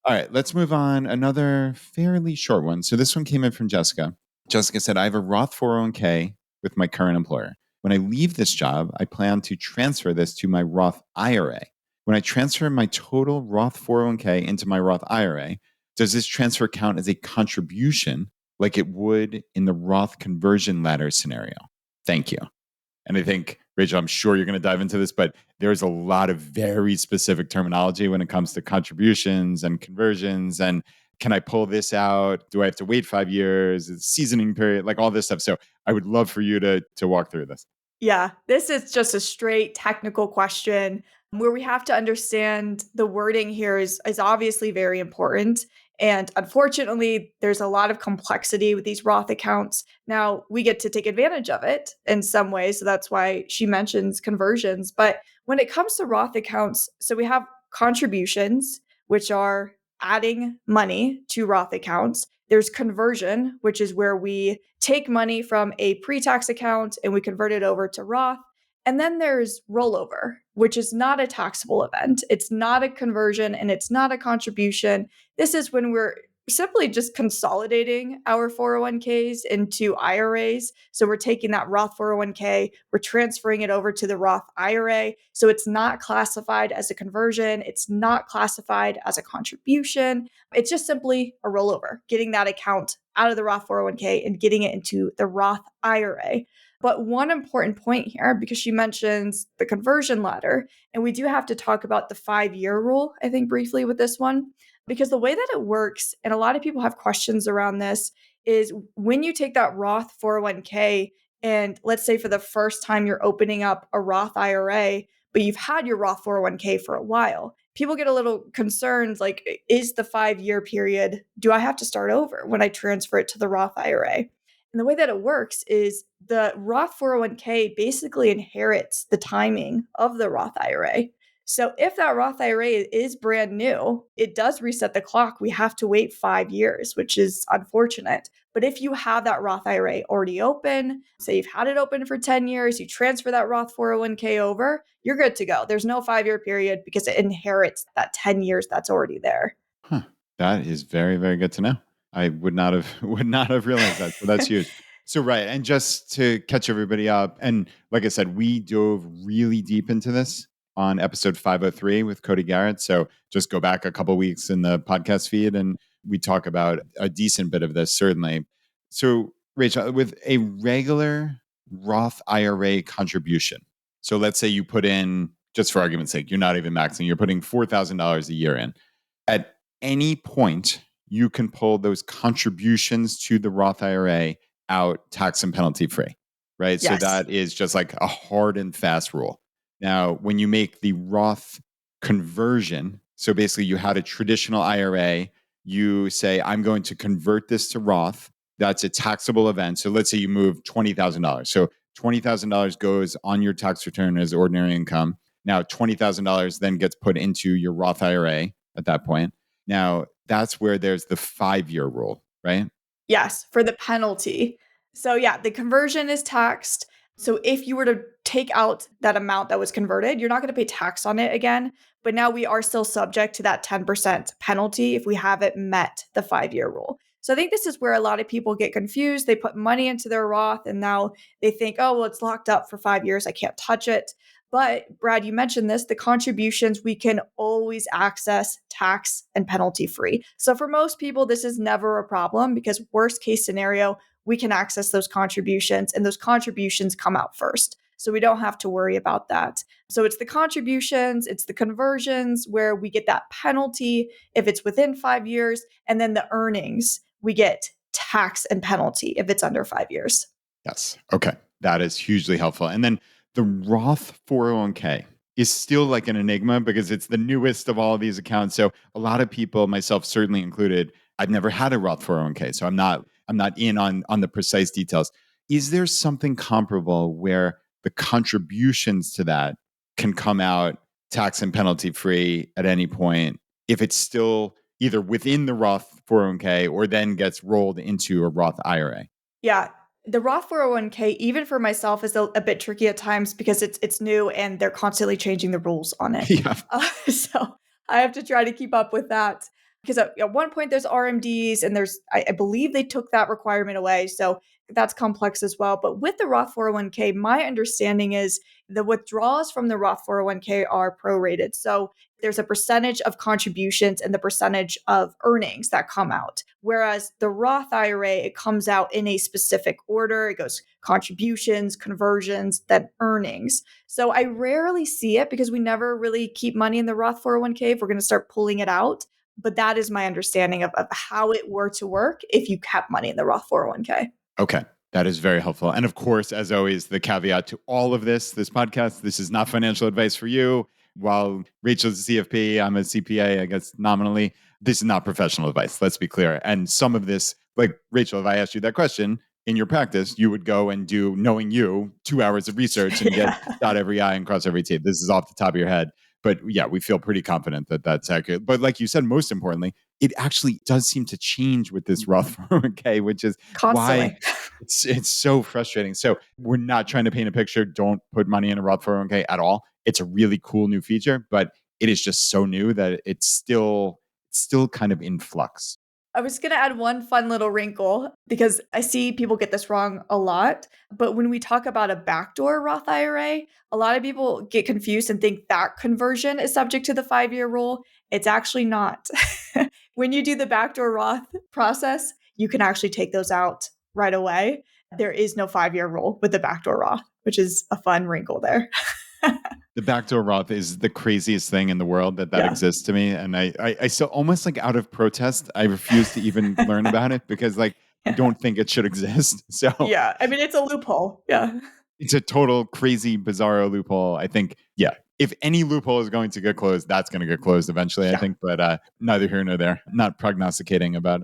All right, let's move on. Another fairly short one. So this one came in from Jessica. Jessica said, I have a Roth 401k with my current employer. When I leave this job, I plan to transfer this to my Roth IRA. When I transfer my total Roth 401k into my Roth IRA, does this transfer count as a contribution like it would in the Roth conversion ladder scenario? Thank you. And I think, Rachel, I'm sure you're going to dive into this, but there's a lot of very specific terminology when it comes to contributions and conversions. And can I pull this out? Do I have to wait 5 years? It's seasoning period, like all this stuff. So I would love for you to walk through this. Yeah, this is just a straight technical question where we have to understand the wording here is obviously very important. And unfortunately, there's a lot of complexity with these Roth accounts. Now, we get to take advantage of it in some ways. So that's why she mentions conversions. But when it comes to Roth accounts, so we have contributions, which are adding money to Roth accounts. There's conversion, which is where we take money from a pre-tax account and we convert it over to Roth. And then there's rollover, which is not a taxable event. It's not a conversion and it's not a contribution. This is when we're simply just consolidating our 401ks into IRAs. So we're taking that Roth 401k, we're transferring it over to the Roth IRA. So it's not classified as a conversion, it's not classified as a contribution. It's just simply a rollover, getting that account out of the Roth 401k and getting it into the Roth IRA. But one important point here, because she mentions the conversion ladder, and we do have to talk about the 5-year rule, I think, briefly with this one, because the way that it works, and a lot of people have questions around this, is when you take that Roth 401k, and let's say for the first time you're opening up a Roth IRA, but you've had your Roth 401k for a while, people get a little concerned like, is the 5-year period, do I have to start over when I transfer it to the Roth IRA? And the way that it works is the Roth 401k basically inherits the timing of the Roth IRA. So if that Roth IRA is brand new, it does reset the clock. We have to wait 5 years, which is unfortunate. But if you have that Roth IRA already open, say you've had it open for 10 years, you transfer that Roth 401k over, you're good to go. There's no 5-year period because it inherits that 10 years that's already there. Huh. That is very, very good to know. I would not have would not have realized that. So that's huge. So right, and just to catch everybody up, and like I said, we dove really deep into this on episode 503 with Cody Garrett. So just go back a couple weeks in the podcast feed, and we talk about a decent bit of this certainly. So Rachel, with a regular Roth IRA contribution, so let's say you put in, just for argument's sake, you're not even maxing, you're putting $4,000 a year in. At any point, you can pull those contributions to the Roth IRA out tax and penalty free, right? So Yes. that is just like a hard and fast rule. Now, when you make the Roth conversion, so basically you had a traditional IRA, you say, I'm going to convert this to Roth. That's a taxable event. So let's say you move $20,000. So $20,000 goes on your tax return as ordinary income. Now, $20,000 then gets put into your Roth IRA at that point. Now, that's where there's the 5-year rule, right? Yes, for the penalty. So yeah, the conversion is taxed. So if you were to take out that amount that was converted, you're not going to pay tax on it again. But now we are still subject to that 10% penalty if we haven't met the 5-year rule. So I think this is where a lot of people get confused. They put money into their Roth and now they think, oh, well, it's locked up for 5 years. I can't touch it. But Brad, you mentioned this, the contributions we can always access tax and penalty free. So for most people, this is never a problem because worst case scenario, we can access those contributions and those contributions come out first. So we don't have to worry about that. So it's the contributions, it's the conversions where we get that penalty if it's within 5 years, and then the earnings, we get tax and penalty if it's under 5 years. Yes. Okay. That is hugely helpful. And then the Roth 401k is still like an enigma because it's the newest of all of these accounts. So a lot of people, myself certainly included, I've never had a Roth 401k, so I'm not in on the precise details. Is there something comparable where the contributions to that can come out tax and penalty free at any point if it's still either within the Roth 401k or then gets rolled into a Roth IRA? Yeah. The Roth 401k, even for myself, is a bit tricky at times because it's new and they're constantly changing the rules on it. Yeah. So I have to try to keep up with that because at one point there's RMDs and I believe they took that requirement away. So that's complex as well. But with the Roth 401k, my understanding is the withdrawals from the Roth 401k are prorated. So there's a percentage of contributions and the percentage of earnings that come out. Whereas the Roth IRA, it comes out in a specific order. It goes contributions, conversions, then earnings. So I rarely see it because we never really keep money in the Roth 401k if we're going to start pulling it out. But that is my understanding of how it were to work if you kept money in the Roth 401k. Okay. That is very helpful. And of course, as always, the caveat to all of this podcast, this is not financial advice for you. While Rachel's a CFP, I'm a CPA, I guess nominally, this is not professional advice. Let's be clear. And some of this, like Rachel, if I asked you that question in your practice, you would go and do, knowing you, 2 hours of research and get dot every I and cross every T. This is off the top of your head. But yeah, we feel pretty confident that that's accurate. But like you said, most importantly, it actually does seem to change with this Roth 401k, which is Constantly. why it's so frustrating. So we're not trying to paint a picture. Don't put money in a Roth 401k at all. It's a really cool new feature, but it is just so new that it's still kind of in flux. I was going to add one fun little wrinkle because I see people get this wrong a lot. But when we talk about a backdoor Roth IRA, a lot of people get confused and think that conversion is subject to the 5-year rule. It's actually not. When you do the backdoor Roth process, you can actually take those out right away. There is no 5-year rule with the backdoor Roth, which is a fun wrinkle there. The backdoor Roth is the craziest thing in the world that Yeah. exists to me. And I so almost like out of protest, I refuse to even learn about it because like I don't think it should exist. So Yeah. I mean, it's a loophole. Yeah. it's a total crazy, bizarro loophole. I think, yeah, if any loophole is going to get closed, that's going to get closed eventually, I think. But neither here nor there. Not prognosticating about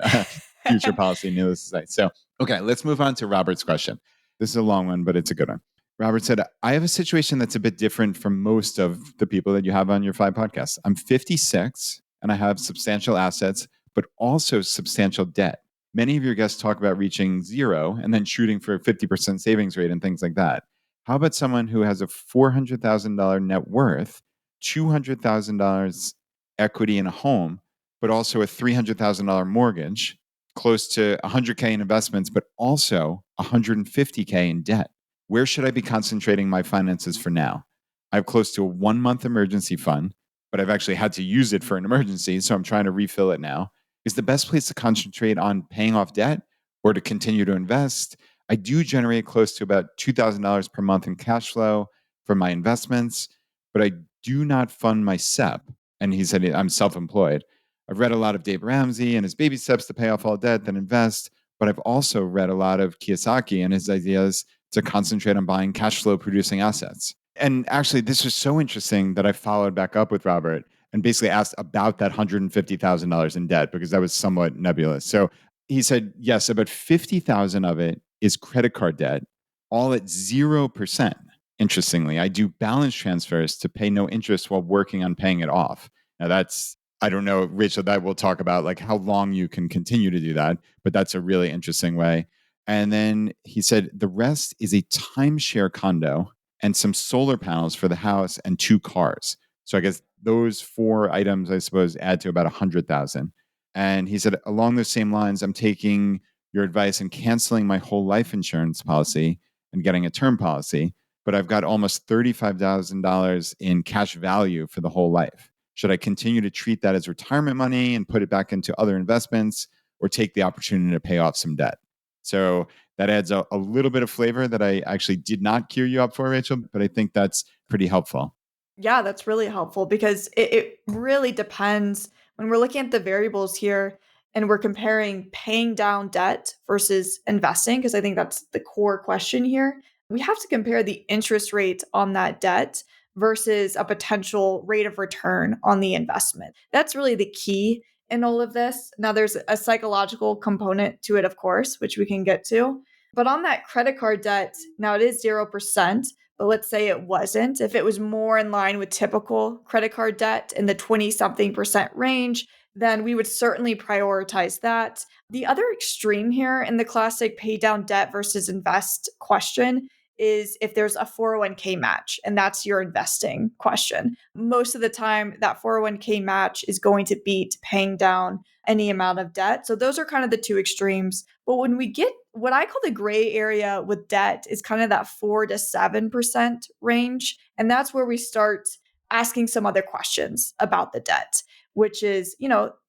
future policy, needless to say. So, okay, let's move on to Robert's question. This is a long one, but it's a good one. Robert said, I have a situation that's a bit different from most of the people that you have on your 5 podcasts. I'm 56 and I have substantial assets, but also substantial debt. Many of your guests talk about reaching zero and then shooting for a 50% savings rate and things like that. How about someone who has a $400,000 net worth, $200,000 equity in a home, but also a $300,000 mortgage, close to 100K in investments, but also 150K in debt. Where should I be concentrating my finances for now? I have close to a 1 month emergency fund, but I've actually had to use it for an emergency. So I'm trying to refill it now. Is the best place to concentrate on paying off debt or to continue to invest? I do generate close to about $2,000 per month in cash flow from my investments, but I do not fund my SEP. And he said, I'm self employed. I've read a lot of Dave Ramsey and his baby steps to pay off all debt, then invest. But I've also read a lot of Kiyosaki and his ideas to concentrate on buying cash flow producing assets. And actually, this was so interesting that I followed back up with Robert and basically asked about that $150,000 in debt because that was somewhat nebulous. So he said, yes, about 50,000 of it is credit card debt, all at 0%. Interestingly, I do balance transfers to pay no interest while working on paying it off. Now that's, I don't know, Rachel, that we'll talk about like how long you can continue to do that, but that's a really interesting way. And then he said the rest is a timeshare condo and some solar panels for the house and 2 cars. So I guess those 4 items, I suppose, add to about 100,000. And he said, along those same lines, I'm taking your advice and canceling my whole life insurance policy and getting a term policy, but I've got almost $35,000 in cash value for the whole life. Should I continue to treat that as retirement money and put it back into other investments or take the opportunity to pay off some debt? So that adds a little bit of flavor that I actually did not cue you up for, Rachel, but I think that's pretty helpful. Yeah, that's really helpful because it really depends when we're looking at the variables here and we're comparing paying down debt versus investing, because I think that's the core question here. We have to compare the interest rate on that debt versus a potential rate of return on the investment. That's really the key in all of this. Now, there's a psychological component to it, of course, which we can get to. But on that credit card debt, now it is 0%. But let's say it wasn't. If it was more in line with typical credit card debt in the 20 something percent range, then we would certainly prioritize that. The other extreme here in the classic pay down debt versus invest question is if there's a 401k match and that's your investing question. Most of the time, that 401k match is going to beat paying down any amount of debt. So those are kind of the two extremes. But when we get what I call the gray area with debt is kind of that 4 to 7% range. And that's where we start asking some other questions about the debt, which is,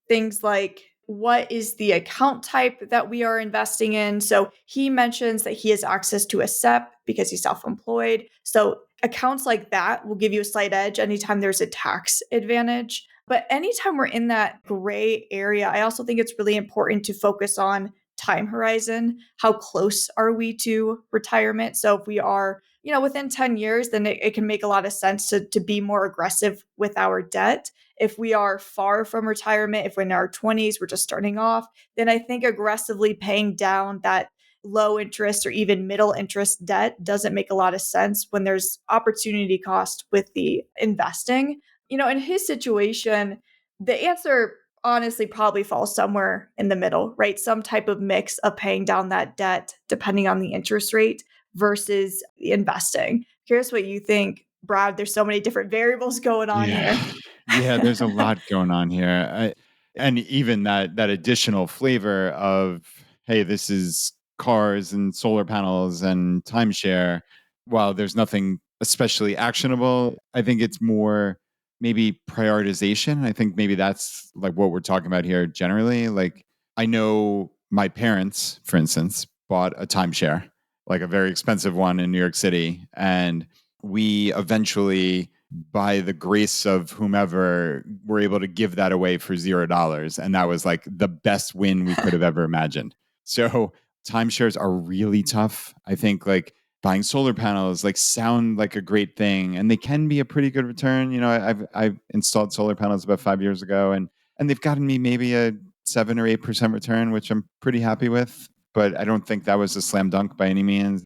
things like what is the account type that we are investing in? So he mentions that he has access to a SEP because he's self-employed. So accounts like that will give you a slight edge anytime there's a tax advantage. But anytime we're in that gray area, I also think it's really important to focus on time horizon. How close are we to retirement? So if we are, within 10 years, then it can make a lot of sense to be more aggressive with our debt. If we are far from retirement, if we're in our 20s, we're just starting off, then I think aggressively paying down that low interest or even middle interest debt doesn't make a lot of sense when there's opportunity cost with the investing. In his situation, the answer honestly probably falls somewhere in the middle, right? Some type of mix of paying down that debt depending on the interest rate versus investing. Curious what you think, Brad. There's so many different variables going on Yeah. here. Yeah, there's a lot going on here. And even that additional flavor of, hey, this is cars and solar panels and timeshare. While there's nothing especially actionable, I think it's more maybe prioritization. I think maybe that's like what we're talking about here generally. Like I know my parents, for instance, bought a timeshare, like a very expensive one in New York City. And we eventually, by the grace of whomever, were able to give that away for $0. And that was like the best win we could have ever imagined. So timeshares are really tough. I think like buying solar panels like sound like a great thing and they can be a pretty good return. I've installed solar panels about 5 years ago and they've gotten me maybe a 7 or 8% return, which I'm pretty happy with. But I don't think that was a slam dunk by any means.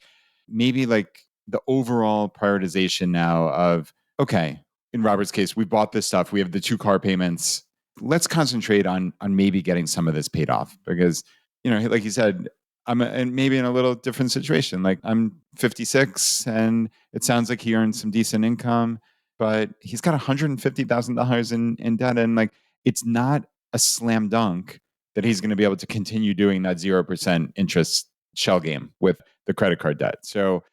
Maybe like the overall prioritization now of, okay, in Robert's case, we bought this stuff. We have the 2 car payments. Let's concentrate on maybe getting some of this paid off because, like you said, and maybe in a little different situation. Like I'm 56 and it sounds like he earns some decent income, but he's got $150,000 in debt. And like, it's not a slam dunk that he's going to be able to continue doing that 0% interest shell game with the credit card debt. So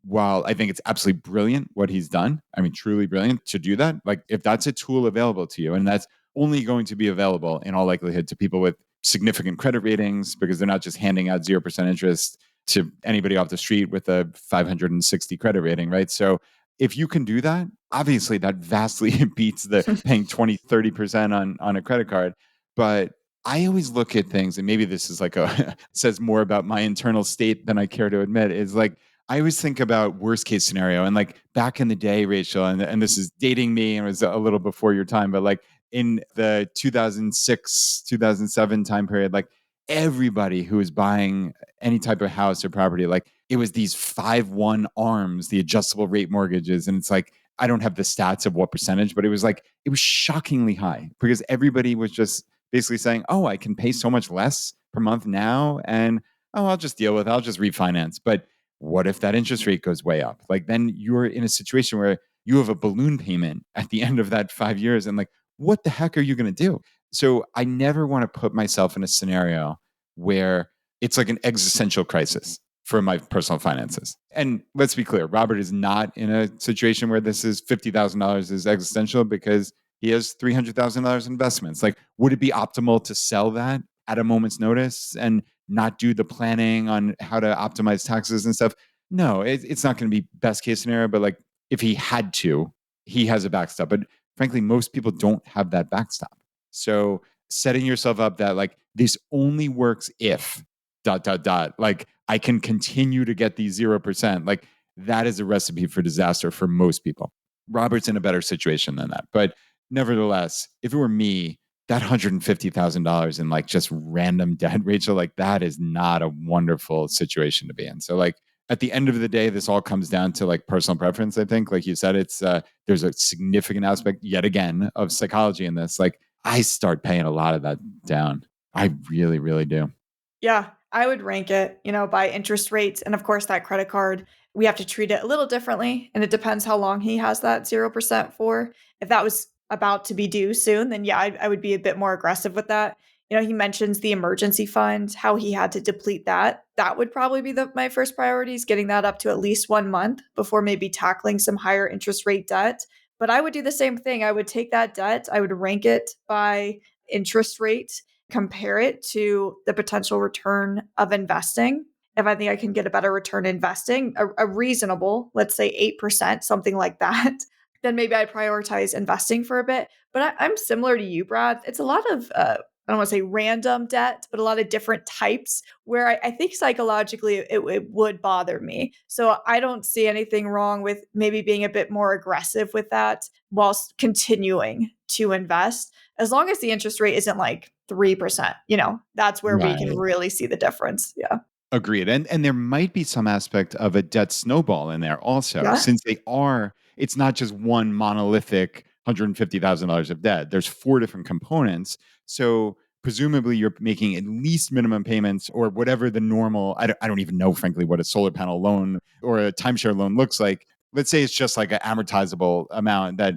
while I think it's absolutely brilliant what he's done, I mean, truly brilliant to do that, like if that's a tool available to you, and that's only going to be available in all likelihood to people with significant credit ratings because they're not just handing out 0% interest to anybody off the street with a 560 credit rating, right? So if you can do that, obviously that vastly beats the paying 20, 30% on a credit card. But I always look at things, and maybe this is like says more about my internal state than I care to admit, is like I always think about worst case scenario. And like back in the day, Rachel, and this is dating me and it was a little before your time, but like in the 2006, 2007 time period, like everybody who was buying any type of house or property, like it was these 5-1 arms, the adjustable rate mortgages. And it's like, I don't have the stats of what percentage, but it was like, it was shockingly high because everybody was just basically saying, oh, I can pay so much less per month now. And oh, I'll just deal with it. I'll just refinance. But what if that interest rate goes way up? Like then you're in a situation where you have a balloon payment at the end of that 5 years. And like, what the heck are you going to do? So I never want to put myself in a scenario where it's like an existential crisis for my personal finances. And let's be clear, Robert is not in a situation where this is $50,000 is existential because he has $300,000 investments. Like, would it be optimal to sell that at a moment's notice and not do the planning on how to optimize taxes and stuff? No, it's not going to be best case scenario, but like if he had to, he has a backstop. But frankly, most people don't have that backstop. So setting yourself up that like this only works if dot dot dot, like I can continue to get these 0%, like that is a recipe for disaster for most people. Robert's in a better situation than that. But nevertheless, if it were me, that $150,000 in like just random debt, Rachel, like that is not a wonderful situation to be in. So like at the end of the day, this all comes down to like personal preference. I think, like you said, it's there's a significant aspect yet again of psychology in this. Like I start paying a lot of that down. I really, really do. Yeah, I would rank it, by interest rates. And of course, that credit card, we have to treat it a little differently. And it depends how long he has that 0% for. If that was about to be due soon, then yeah, I would be a bit more aggressive with that. He mentions the emergency fund, how he had to deplete that. That would probably be my first priority is getting that up to at least 1 month before maybe tackling some higher interest rate debt. But I would do the same thing. I would take that debt, I would rank it by interest rate, compare it to the potential return of investing. If I think I can get a better return investing, a reasonable, let's say 8%, something like that, then maybe I'd prioritize investing for a bit. But I'm similar to you, Brad. It's a lot of, I don't want to say random debt, but a lot of different types where I think psychologically it would bother me. So I don't see anything wrong with maybe being a bit more aggressive with that whilst continuing to invest, as long as the interest rate isn't like 3%, that's where we can Right. really see the difference. Yeah. Agreed. And there might be some aspect of a debt snowball in there also, Yeah. since it's not just one monolithic $150,000 of debt. There's 4 different components. So presumably you're making at least minimum payments or whatever the normal, I don't even know, frankly, what a solar panel loan or a timeshare loan looks like. Let's say it's just like an amortizable amount that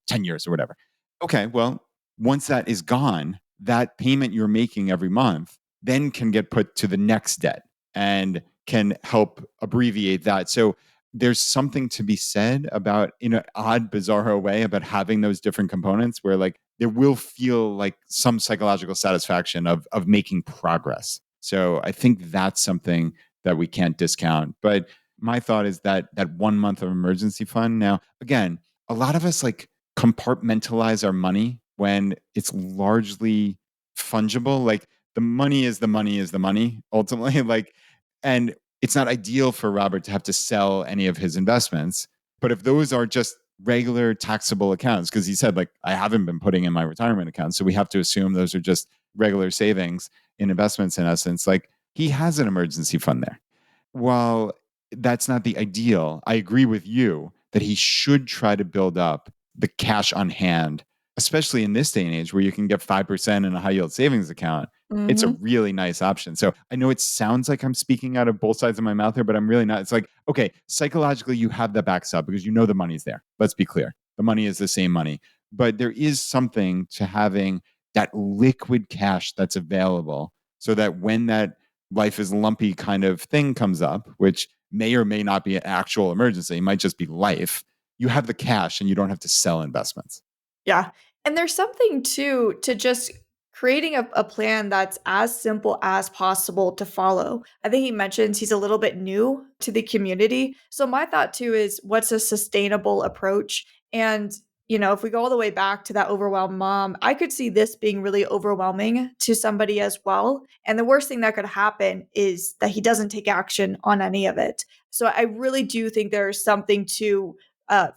10 years or whatever. Okay, well, once that is gone, that payment you're making every month then can get put to the next debt and can help abbreviate that. So there's something to be said about, in an odd, bizarro way, about having those different components where like there will feel like some psychological satisfaction of making progress. So I think that's something that we can't discount. But my thought is that 1 month of emergency fund. Now, again, a lot of us like compartmentalize our money when it's largely fungible. Like the money is the money is the money ultimately. Like, and it's not ideal for Robert to have to sell any of his investments. But if those are just regular taxable accounts, because he said, like, I haven't been putting in my retirement account. So we have to assume those are just regular savings in investments in essence. Like he has an emergency fund there. While that's not the ideal, I agree with you that he should try to build up the cash on hand, especially in this day and age where you can get 5% in a high yield savings account. It's a Hmm. really nice option. So I know it sounds like I'm speaking out of both sides of my mouth here, but I'm really not. It's like, okay, psychologically, you have the backstop because you know the money's there. Let's be clear. The money is the same money. But there is something to having that liquid cash that's available so that when that life is lumpy kind of thing comes up, which may or may not be an actual emergency, it might just be life, you have the cash and you don't have to sell investments. Yeah. And there's something too to just creating a plan that's as simple as possible to follow. I think he mentions he's a little bit new to the community. So my thought too is what's a sustainable approach? And if we go all the way back to that overwhelmed mom, I could see this being really overwhelming to somebody as well. And the worst thing that could happen is that he doesn't take action on any of it. So I really do think there's something to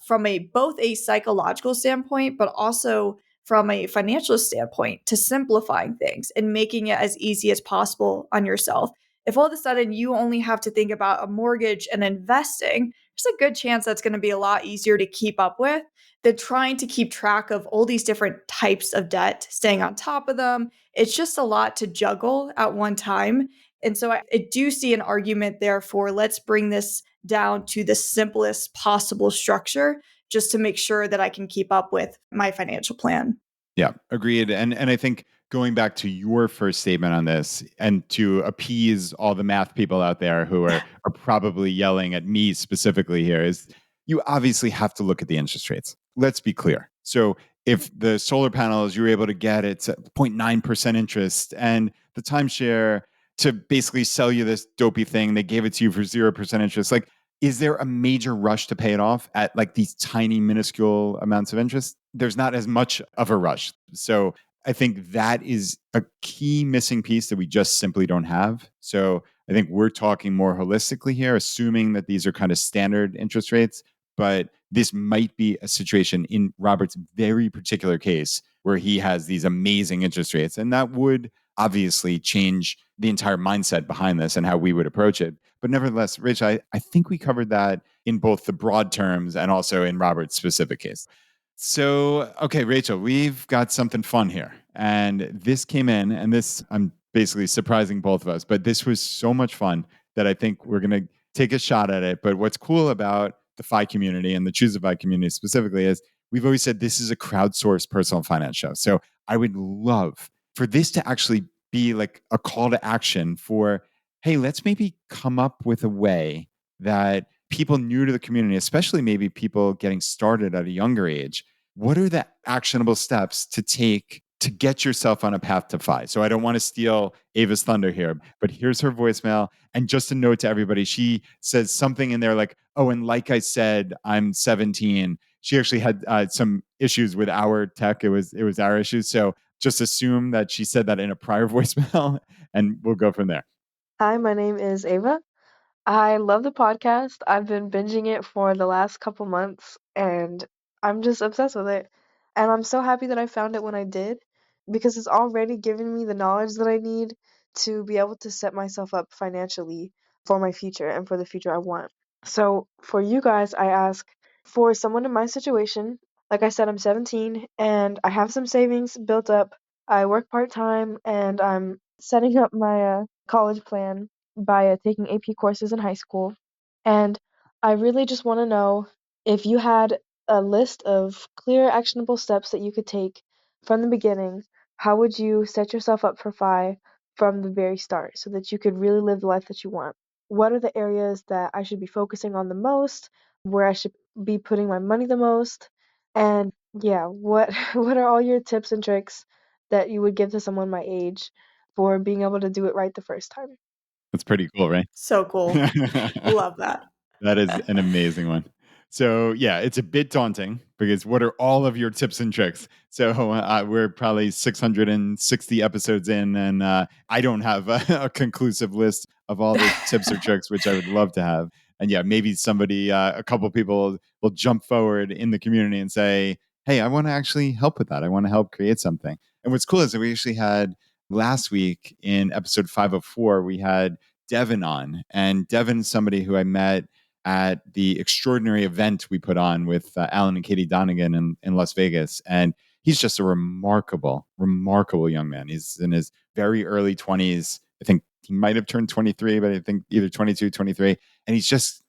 from both a psychological standpoint, but also from a financial standpoint to simplifying things and making it as easy as possible on yourself. If all of a sudden you only have to think about a mortgage and investing, there's a good chance that's going to be a lot easier to keep up with than trying to keep track of all these different types of debt, staying on top of them. It's just a lot to juggle at one time. And so I do see an argument there for let's bring this down to the simplest possible structure just to make sure that I can keep up with my financial plan. Yeah, agreed. And I think going back to your first statement on this and to appease all the math people out there who are probably yelling at me specifically here is you obviously have to look at the interest rates. Let's be clear. So if the solar panels you're able to get it's at 0.9% interest and the timeshare to basically sell you this dopey thing, they gave it to you for 0% interest. Like, is there a major rush to pay it off at like these tiny, minuscule amounts of interest? There's not as much of a rush. So I think that is a key missing piece that we just simply don't have. So I think we're talking more holistically here, assuming that these are kind of standard interest rates. But this might be a situation in Robert's very particular case where he has these amazing interest rates. And that would obviously change the entire mindset behind this and how we would approach it. But nevertheless, Rich, I think we covered that in both the broad terms and also in Robert's specific case. So, okay, Rachel, we've got something fun here. And this came in, and this, I'm basically surprising both of us, but this was so much fun that I think we're going to take a shot at it. But what's cool about the FI community and the Choose a FI community specifically is we've always said this is a crowdsourced personal finance show. So I would love for this to actually be like a call to action for, hey, let's maybe come up with a way that people new to the community, especially maybe people getting started at a younger age, what are the actionable steps to take to get yourself on a path to FI? So I don't want to steal Ava's thunder here, but here's her voicemail. And just a note to everybody, she says something in there like, oh, and like I said, I'm 17. She actually had some issues with our tech. It was our issues. So just assume that she said that in a prior voicemail and we'll go from there. Hi, my name is Ava. I love the podcast. I've been binging it for the last couple months and I'm just obsessed with it. And I'm so happy that I found it when I did because it's already given me the knowledge that I need to be able to set myself up financially for my future and for the future I want. So, for you guys, I ask for someone in my situation. Like I said, I'm 17 and I have some savings built up. I work part-time and I'm setting up my college plan by taking AP courses in high school. And I really just want to know if you had a list of clear, actionable steps that you could take from the beginning, how would you set yourself up for FI from the very start so that you could really live the life that you want? What are the areas that I should be focusing on the most, where I should be putting my money the most? And yeah, what what are all your tips and tricks that you would give to someone my age for being able to do it right the first time? That's pretty cool, right? So cool. Love that. That is an amazing one. So yeah, it's a bit daunting because what are all of your tips and tricks? So we're probably 660 episodes in, and I don't have a conclusive list of all the tips or tricks, which I would love to have. And yeah, maybe somebody, a couple people will jump forward in the community and say, "Hey, I want to actually help with that. I want to help create something." And what's cool is that we actually had last week in episode 504, we had Devin on, and Devin's somebody who I met at the extraordinary event we put on with Alan and Katie Donegan in Las Vegas. And he's just a remarkable, remarkable young man. He's in his very early 20s. I think he might have turned 23, but I think either 22, 23. And he's just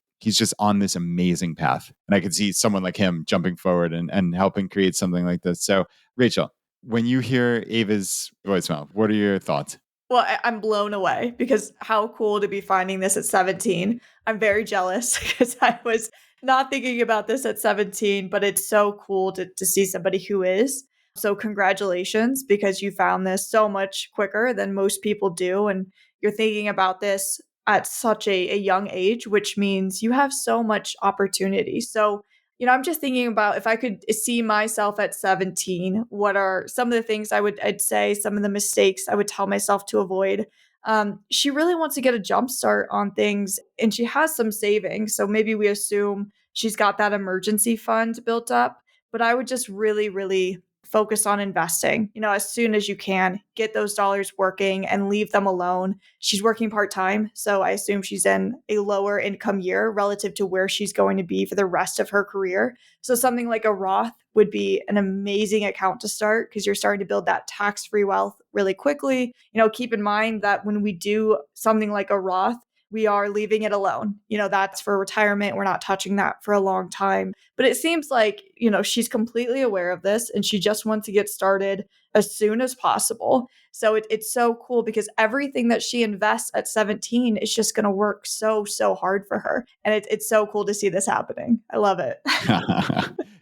on this amazing path. And I could see someone like him jumping forward and helping create something like this. So, Rachel, when you hear Ava's voicemail, what are your thoughts? Well, I'm blown away because how cool to be finding this at 17. I'm very jealous because I was not thinking about this at 17, but it's so cool to see somebody who is. So, congratulations because you found this so much quicker than most people do. And you're thinking about this at such a young age, which means you have so much opportunity. So, I'm just thinking about if I could see myself at 17, what are some of the things I'd say, some of the mistakes I would tell myself to avoid. She really wants to get a jump start on things and she has some savings. So maybe we assume she's got that emergency fund built up, but I would just really, really focus on investing, as soon as you can, get those dollars working and leave them alone. She's working part-time, so I assume she's in a lower income year relative to where she's going to be for the rest of her career. So something like a Roth would be an amazing account to start because you're starting to build that tax-free wealth really quickly. Keep in mind that when we do something like a Roth, we are leaving it alone. That's for retirement. We're not touching that for a long time. But it seems like, she's completely aware of this and she just wants to get started as soon as possible. So it's so cool because everything that she invests at 17 is just going to work so, so hard for her. And it's so cool to see this happening. I love it.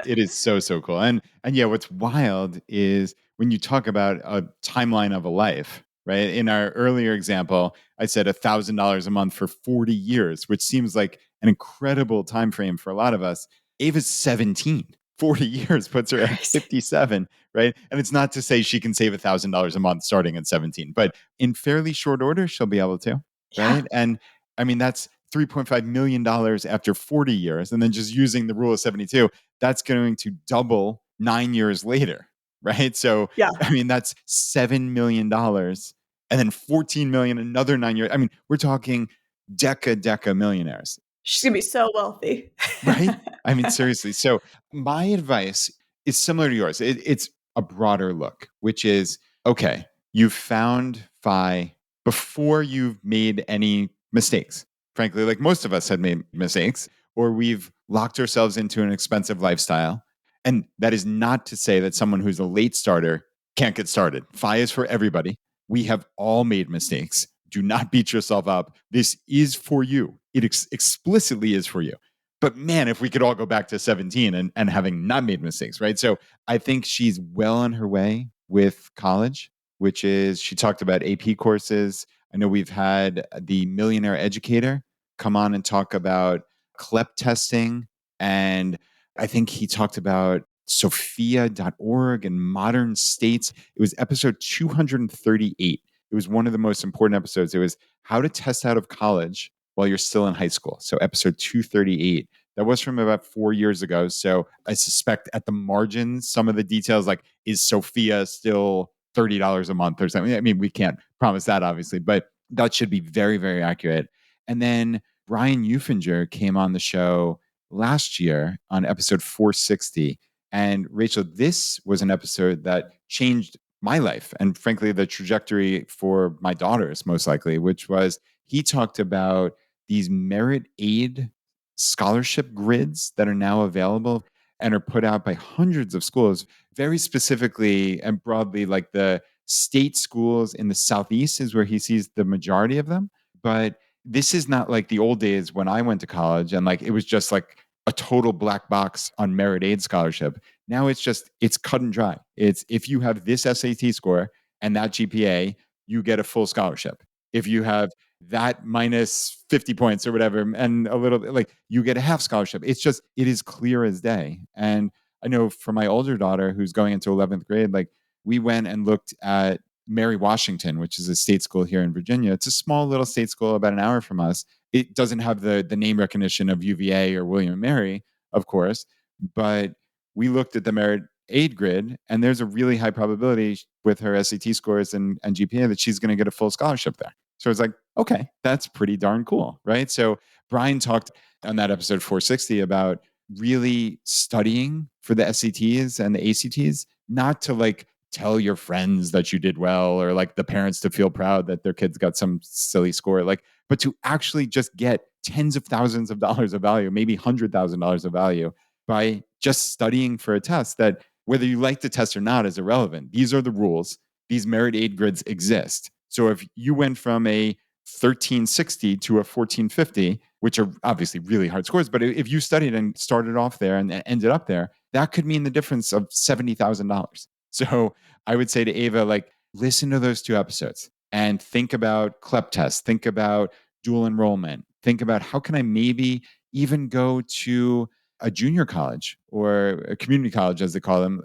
It is so, so cool. And yeah, what's wild is when you talk about a timeline of a life, right? In our earlier example, I said $1,000 a month for 40 years, which seems like an incredible time frame for a lot of us. Ava's 17. 40 years puts her at Crazy. 57, right? And it's not to say she can save $1,000 a month starting at 17, but in fairly short order, she'll be able to, Yeah. right? And I mean, that's $3.5 million after 40 years. And then just using the rule of 72, that's going to double 9 years later, right? So, Yeah. I mean, that's $7 million and then 14 million another 9 years. I mean, we're talking deca millionaires. She's going to be so wealthy. Right? I mean, seriously. So, my advice is similar to yours. It's a broader look, which is okay, you've found Fi before you've made any mistakes. Frankly, like most of us had made mistakes, or we've locked ourselves into an expensive lifestyle. And that is not to say that someone who's a late starter can't get started. Fi is for everybody. We have all made mistakes. Do not beat yourself up. This is for you. It explicitly is for you. But man, if we could all go back to 17 and having not made mistakes, right? So I think she's well on her way with college, which is she talked about AP courses. I know we've had the Millionaire Educator come on and talk about CLEP testing. And I think he talked about sophia.org and modern states. It was episode 238. It was one of the most important episodes. It was how to test out of college while you're still in high school. So episode 238. That was from about 4 years ago. So I suspect at the margins, some of the details, like is Sophia still $30 a month or something? I mean, we can't promise that, obviously, but that should be very, very accurate. And then Brian Eufinger came on the show last year on episode 460. And Rachel, this was an episode that changed my life and frankly, the trajectory for my daughters, most likely, which was he talked about these merit aid scholarship grids that are now available and are put out by hundreds of schools, very specifically and broadly, like the state schools in the Southeast is where he sees the majority of them. But this is not like the old days when I went to college and like it was just like a total black box on merit aid scholarship. Now it's cut and dry. It's if you have this SAT score and that GPA, you get a full scholarship. If you have that minus 50 points or whatever, and a little bit like you get a half scholarship. It is clear as day. And I know for my older daughter who's going into 11th grade, like we went and looked at Mary Washington, which is a state school here in Virginia. It's a small little state school about an hour from us. It doesn't have the name recognition of UVA or William and Mary, of course, but we looked at the merit aid grid, and there's a really high probability with her SAT scores and GPA that she's going to get a full scholarship there. So it's like, okay, that's pretty darn cool, right? So Brian talked on that episode 460 about really studying for the SATs and the ACTs, not to like tell your friends that you did well or like the parents to feel proud that their kids got some silly score, like, but to actually just get tens of thousands of dollars of value, maybe $100,000 of value by just studying for a test that whether you like the test or not is irrelevant. These are the rules. These merit aid grids exist. So if you went from a 1360 to a 1450, which are obviously really hard scores, but if you studied and started off there and ended up there, that could mean the difference of $70,000. So I would say to Ava, like, listen to those two episodes and think about CLEP tests, think about dual enrollment, think about how can I maybe even go to a junior college or a community college, as they call them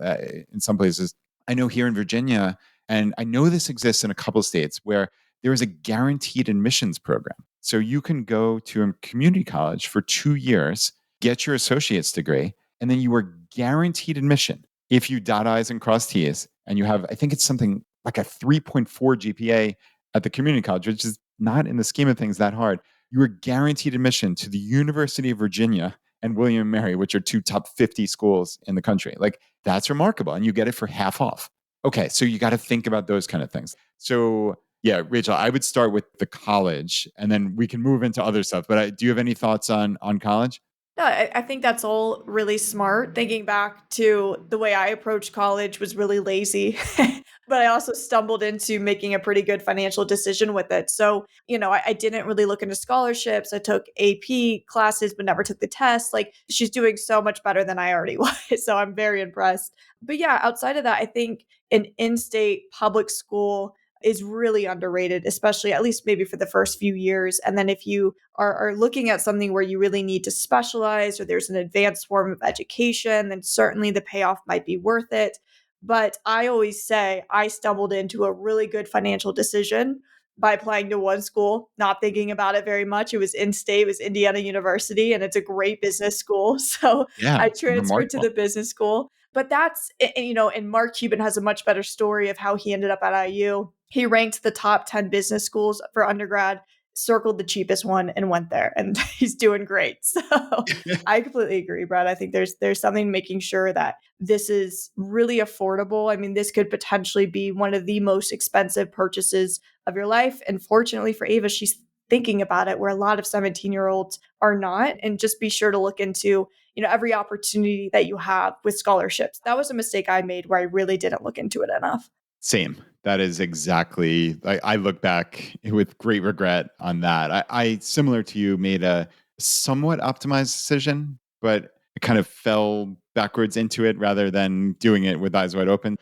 in some places. I know here in Virginia, and I know this exists in a couple of states where there is a guaranteed admissions program. So you can go to a community college for 2 years, get your associate's degree, and then you are guaranteed admission if you dot I's and cross T's, and you have, I think it's something like a 3.4 GPA at the community college, which is not in the scheme of things that hard. You are guaranteed admission to the University of Virginia and William and Mary, which are two top 50 schools in the country. Like, that's remarkable. And you get it for half off. Okay, so you got to think about those kind of things. So yeah, Rachel, I would start with the college and then we can move into other stuff. But do you have any thoughts on college? No, I think that's all really smart. Thinking back to the way I approached college was really lazy, but I also stumbled into making a pretty good financial decision with it. So, I didn't really look into scholarships. I took AP classes, but never took the test. Like, she's doing so much better than I already was. So I'm very impressed. But yeah, outside of that, I think an in-state public school is really underrated, especially at least maybe for the first few years. And then if you are looking at something where you really need to specialize or there's an advanced form of education, then certainly the payoff might be worth it. But I always say I stumbled into a really good financial decision by applying to one school, not thinking about it very much. It was in state, it was Indiana University, and it's a great business school. So Yeah, I transferred to remarkable. the business school. But and Mark Cuban has a much better story of how he ended up at IU. He ranked the top 10 business schools for undergrad, circled the cheapest one and went there, and he's doing great. So I completely agree, Brad. I think there's something making sure that this is really affordable. I mean, this could potentially be one of the most expensive purchases of your life. And fortunately for Ava, she's thinking about it where a lot of 17-year-olds are not. And just be sure to look into, every opportunity that you have with scholarships. That was a mistake I made where I really didn't look into it enough. Same. That is exactly, I look back with great regret on that. I similar to you, made a somewhat optimized decision, but I kind of fell backwards into it rather than doing it with eyes wide open.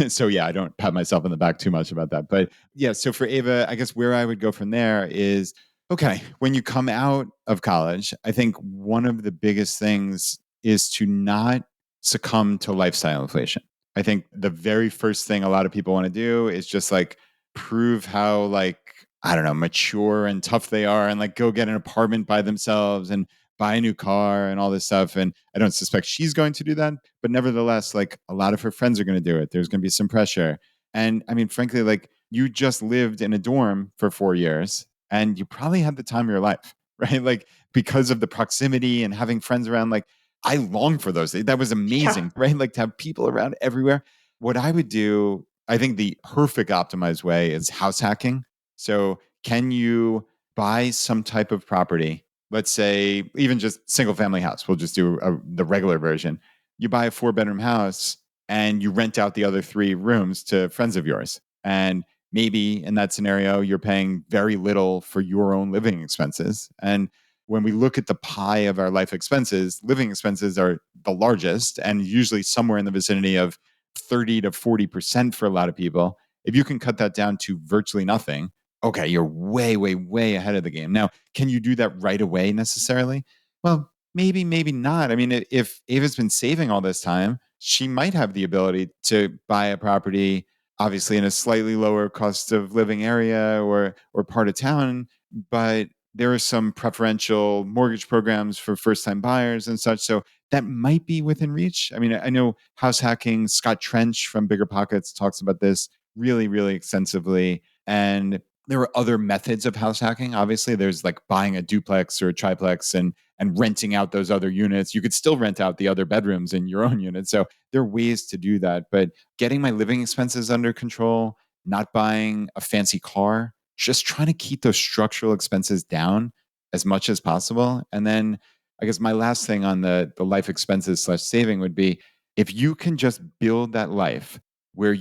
So yeah, I don't pat myself on the back too much about that. But yeah, so for Ava, I guess where I would go from there is, okay, when you come out of college, I think one of the biggest things is to not succumb to lifestyle inflation. I think the very first thing a lot of people want to do is just like prove how, like, I don't know, mature and tough they are and like go get an apartment by themselves and buy a new car and all this stuff. And I don't suspect she's going to do that, but nevertheless, like a lot of her friends are going to do it. There's going to be some pressure. And I mean, frankly, like, you just lived in a dorm for 4 years and you probably had the time of your life, right? Like, because of the proximity and having friends around, like, I long for those days. That was Yeah. amazing, right? Like, to have people around everywhere. What I would do, I think the perfect optimized way is house hacking. So, can you buy some type of property? Let's say even just single family house. We'll just do the regular version. You buy a 4-bedroom house and you rent out the other 3 rooms to friends of yours. And maybe in that scenario, you're paying very little for your own living expenses. And when we look at the pie of our life expenses, living expenses are the largest and usually somewhere in the vicinity of 30 to 40% for a lot of people. If you can cut that down to virtually nothing, okay, you're way, way, way ahead of the game. Now, can you do that right away necessarily? Well, maybe, maybe not. I mean, if Ava's been saving all this time, she might have the ability to buy a property, obviously in a slightly lower cost of living area or part of town, but there are some preferential mortgage programs for first time buyers and such. So that might be within reach. I mean, I know house hacking, Scott Trench from Bigger Pockets talks about this really, really extensively. And there are other methods of house hacking. Obviously, there's like buying a duplex or a triplex and renting out those other units. You could still rent out the other bedrooms in your own unit. So there are ways to do that. But getting my living expenses under control, not buying a fancy car, just trying to keep those structural expenses down as much as possible. And then I guess my last thing on the life expenses slash saving would be, if you can just build that life where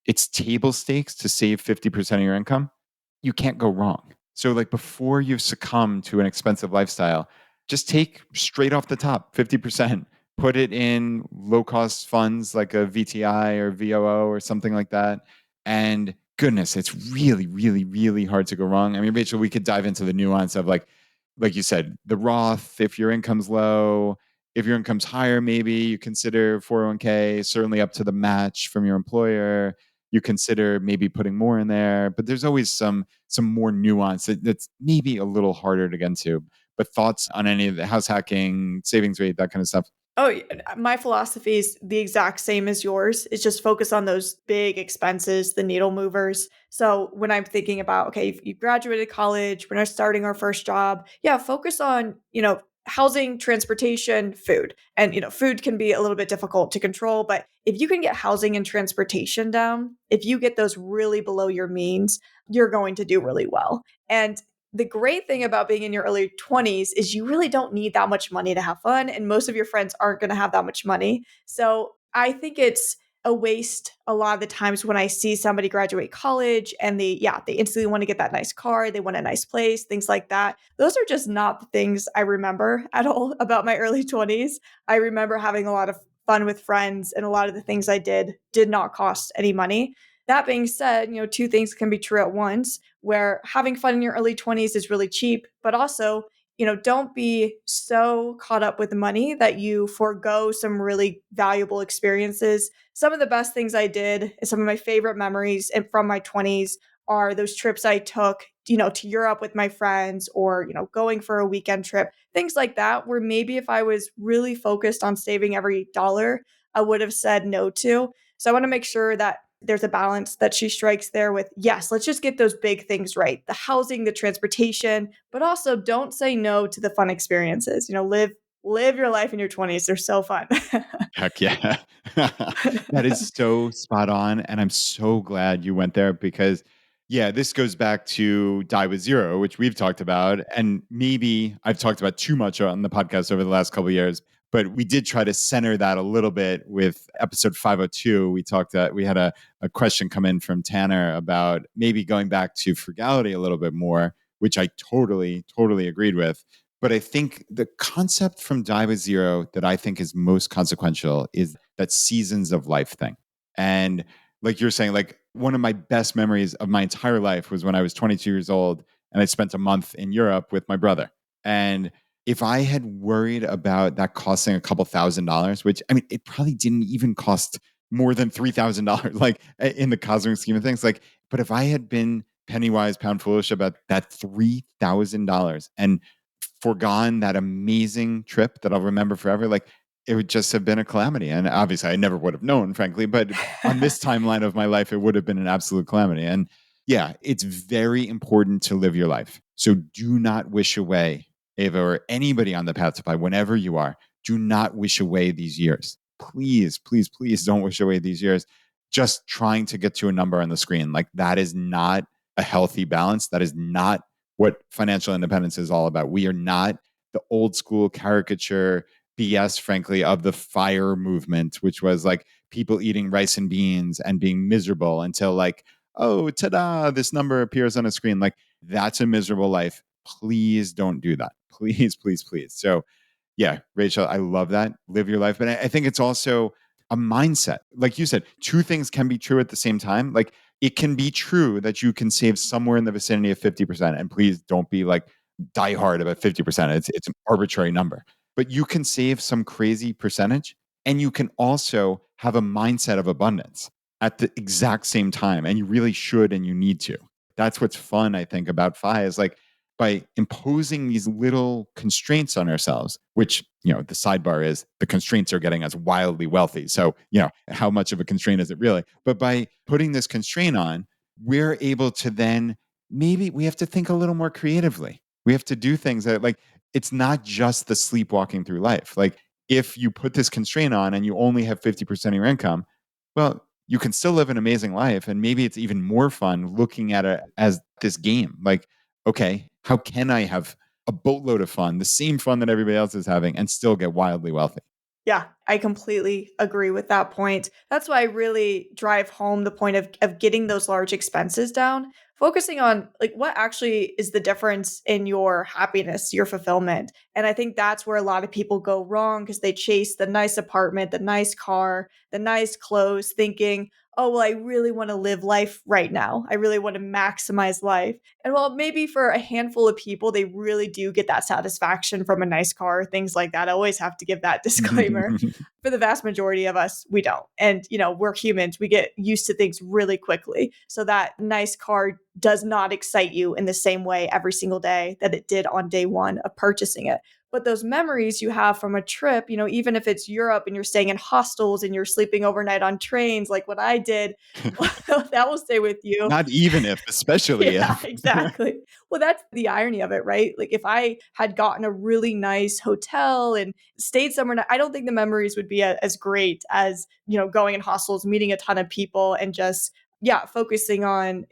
it's table stakes to save 50% of your income, you can't go wrong. So, like, before you succumb to an expensive lifestyle, just take straight off the top 50%, put it in low cost funds like a VTI or VOO or something like that. And goodness, it's really, really, really hard to go wrong. I mean, Rachel, we could dive into the nuance of like you said, the Roth, if your income's low, if your income's higher, maybe you consider 401k, certainly up to the match from your employer. You consider maybe putting more in there, but there's always some more nuance that's maybe a little harder to get into. But thoughts on any of the house hacking, savings rate, that kind of stuff? Oh, my philosophy is the exact same as yours. It's just focus on those big expenses, the needle movers. So when I'm thinking about, okay, if you graduated college, we're not starting our first job. Yeah, focus on, housing, transportation, food. And, food can be a little bit difficult to control, but if you can get housing and transportation down, if you get those really below your means, you're going to do really well. And the great thing about being in your early 20s is you really don't need that much money to have fun, and most of your friends aren't going to have that much money. So I think it's a waste a lot of the times when I see somebody graduate college and they instantly want to get that nice car, they want a nice place, things like that. Those are just not the things I remember at all about my early 20s. I remember having a lot of fun with friends, and a lot of the things I did not cost any money. That being said, two things can be true at once, where having fun in your early 20s is really cheap, but also, don't be so caught up with money that you forego some really valuable experiences. Some of the best things I did, and some of my favorite memories from my 20s are those trips I took, to Europe with my friends, or, going for a weekend trip, things like that, where maybe if I was really focused on saving every dollar, I would have said no to. So I want to make sure that there's a balance that she strikes there with, yes, let's just get those big things right, the housing, the transportation, but also don't say no to the fun experiences. Live your life in your 20s. They're so fun. Heck yeah. That is so spot on. And I'm so glad you went there because, yeah, this goes back to Die with Zero, which we've talked about. And maybe I've talked about too much on the podcast over the last couple of years, but we did try to center that a little bit with episode 502. We had a question come in from Tanner about maybe going back to frugality a little bit more, which I totally, totally agreed with. But I think the concept from Die with Zero that I think is most consequential is that seasons of life thing. And like you're saying, like one of my best memories of my entire life was when I was 22 years old and I spent a month in Europe with my brother. And if I had worried about that costing a couple $1,000s, which I mean, it probably didn't even cost more than $3,000, like in the cosmic scheme of things. Like, but if I had been penny wise, pound foolish about that $3,000 and foregone that amazing trip that I'll remember forever, like it would just have been a calamity. And obviously, I never would have known, frankly, but on this timeline of my life, it would have been an absolute calamity. And yeah, it's very important to live your life. So do not wish away, Ava, or anybody on the path to buy, whenever you are, do not wish away these years. Please, please, please don't wish away these years. Just trying to get to a number on the screen. Like that is not a healthy balance. That is not what financial independence is all about. We are not the old school caricature BS, frankly, of the FIRE movement, which was like people eating rice and beans and being miserable until like, oh, ta-da, this number appears on a screen. Like that's a miserable life. Please don't do that. Please, please, please. So yeah, Rachel, I love that. Live your life. But I think it's also a mindset. Like you said, two things can be true at the same time. Like it can be true that you can save somewhere in the vicinity of 50%. And please don't be like die hard about 50%. It's an arbitrary number. But you can save some crazy percentage and you can also have a mindset of abundance at the exact same time. And you really should and you need to. That's what's fun, I think, about FI is like by imposing these little constraints on ourselves, which, the sidebar is the constraints are getting us wildly wealthy. So, how much of a constraint is it really? But by putting this constraint on, we're able to then maybe we have to think a little more creatively. We have to do things that like, it's not just the sleepwalking through life. Like if you put this constraint on and you only have 50% of your income, well, you can still live an amazing life. And maybe it's even more fun looking at it as this game. Like, okay, how can I have a boatload of fun, the same fun that everybody else is having, and still get wildly wealthy? Yeah, I completely agree with that point. That's why I really drive home the point of getting those large expenses down, focusing on like what actually is the difference in your happiness, your fulfillment. And I think that's where a lot of people go wrong because they chase the nice apartment, the nice car, the nice clothes, thinking, oh, well, I really want to live life right now. I really want to maximize life. And while maybe for a handful of people, they really do get that satisfaction from a nice car, things like that. I always have to give that disclaimer. For the vast majority of us, we don't. And, we're humans. We get used to things really quickly. So that nice car does not excite you in the same way every single day that it did on day one of purchasing it. But those memories you have from a trip, even if it's Europe and you're staying in hostels and you're sleeping overnight on trains, like what I did, that will stay with you. Not even if, especially Yeah, if. exactly. Well, that's the irony of it, right? Like if I had gotten a really nice hotel and stayed somewhere, I don't think the memories would be as great as, going in hostels, meeting a ton of people and just yeah, focusing on,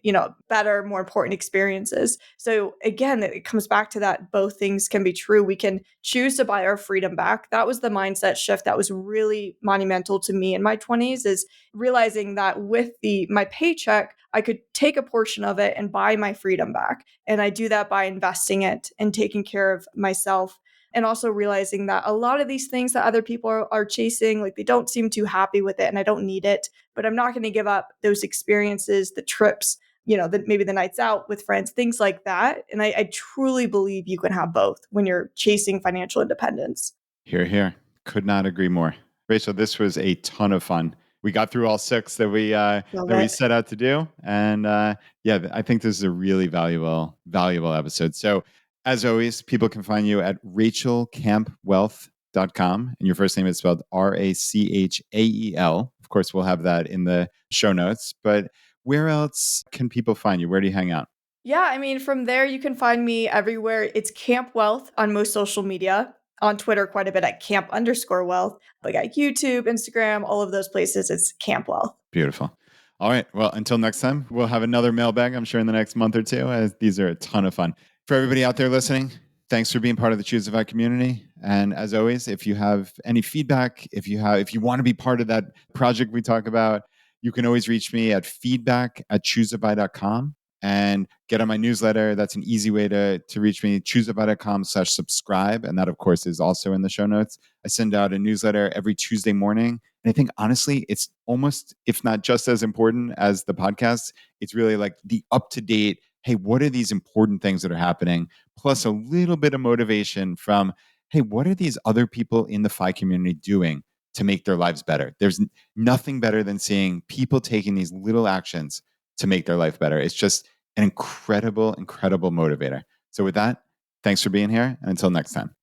better, more important experiences. So again, it comes back to that both things can be true. We can choose to buy our freedom back. That was the mindset shift that was really monumental to me in my 20s is realizing that with the my paycheck, I could take a portion of it and buy my freedom back. And I do that by investing it and taking care of myself. And also realizing that a lot of these things that other people are chasing, like they don't seem too happy with it and I don't need it, but I'm not going to give up those experiences, the trips, maybe the nights out with friends, things like that. And I truly believe you can have both when you're chasing financial independence. Here, here. Could not agree more. Rachel, this was a ton of fun. We got through all six Love that we it. set out to do, and yeah, I think this is a really valuable episode. So, as always, people can find you at rachelcampwealth.com, and your first name is spelled Rachael. Of course, we'll have that in the show notes. But where else can people find you? Where do you hang out? Yeah, I mean, from there, you can find me everywhere. It's Camp Wealth on most social media. On Twitter, quite a bit at camp_wealth. But got YouTube, Instagram, all of those places. It's Camp Wealth. Beautiful. All right. Well, until next time, we'll have another mailbag, I'm sure, in the next month or two. As these are a ton of fun. For everybody out there listening, thanks for being part of the Choosify community. And as always, if you have any feedback, if you want to be part of that project we talk about, you can always reach me at feedback@choosify.com and get on my newsletter. That's an easy way to reach me, choosify.com/subscribe. And that, of course, is also in the show notes. I send out a newsletter every Tuesday morning. And I think, honestly, it's almost, if not just as important as the podcast, it's really like the up-to-date, hey, what are these important things that are happening? Plus a little bit of motivation from, hey, what are these other people in the FI community doing to make their lives better? There's nothing better than seeing people taking these little actions to make their life better. It's just an incredible motivator. So with that, thanks for being here. And until next time.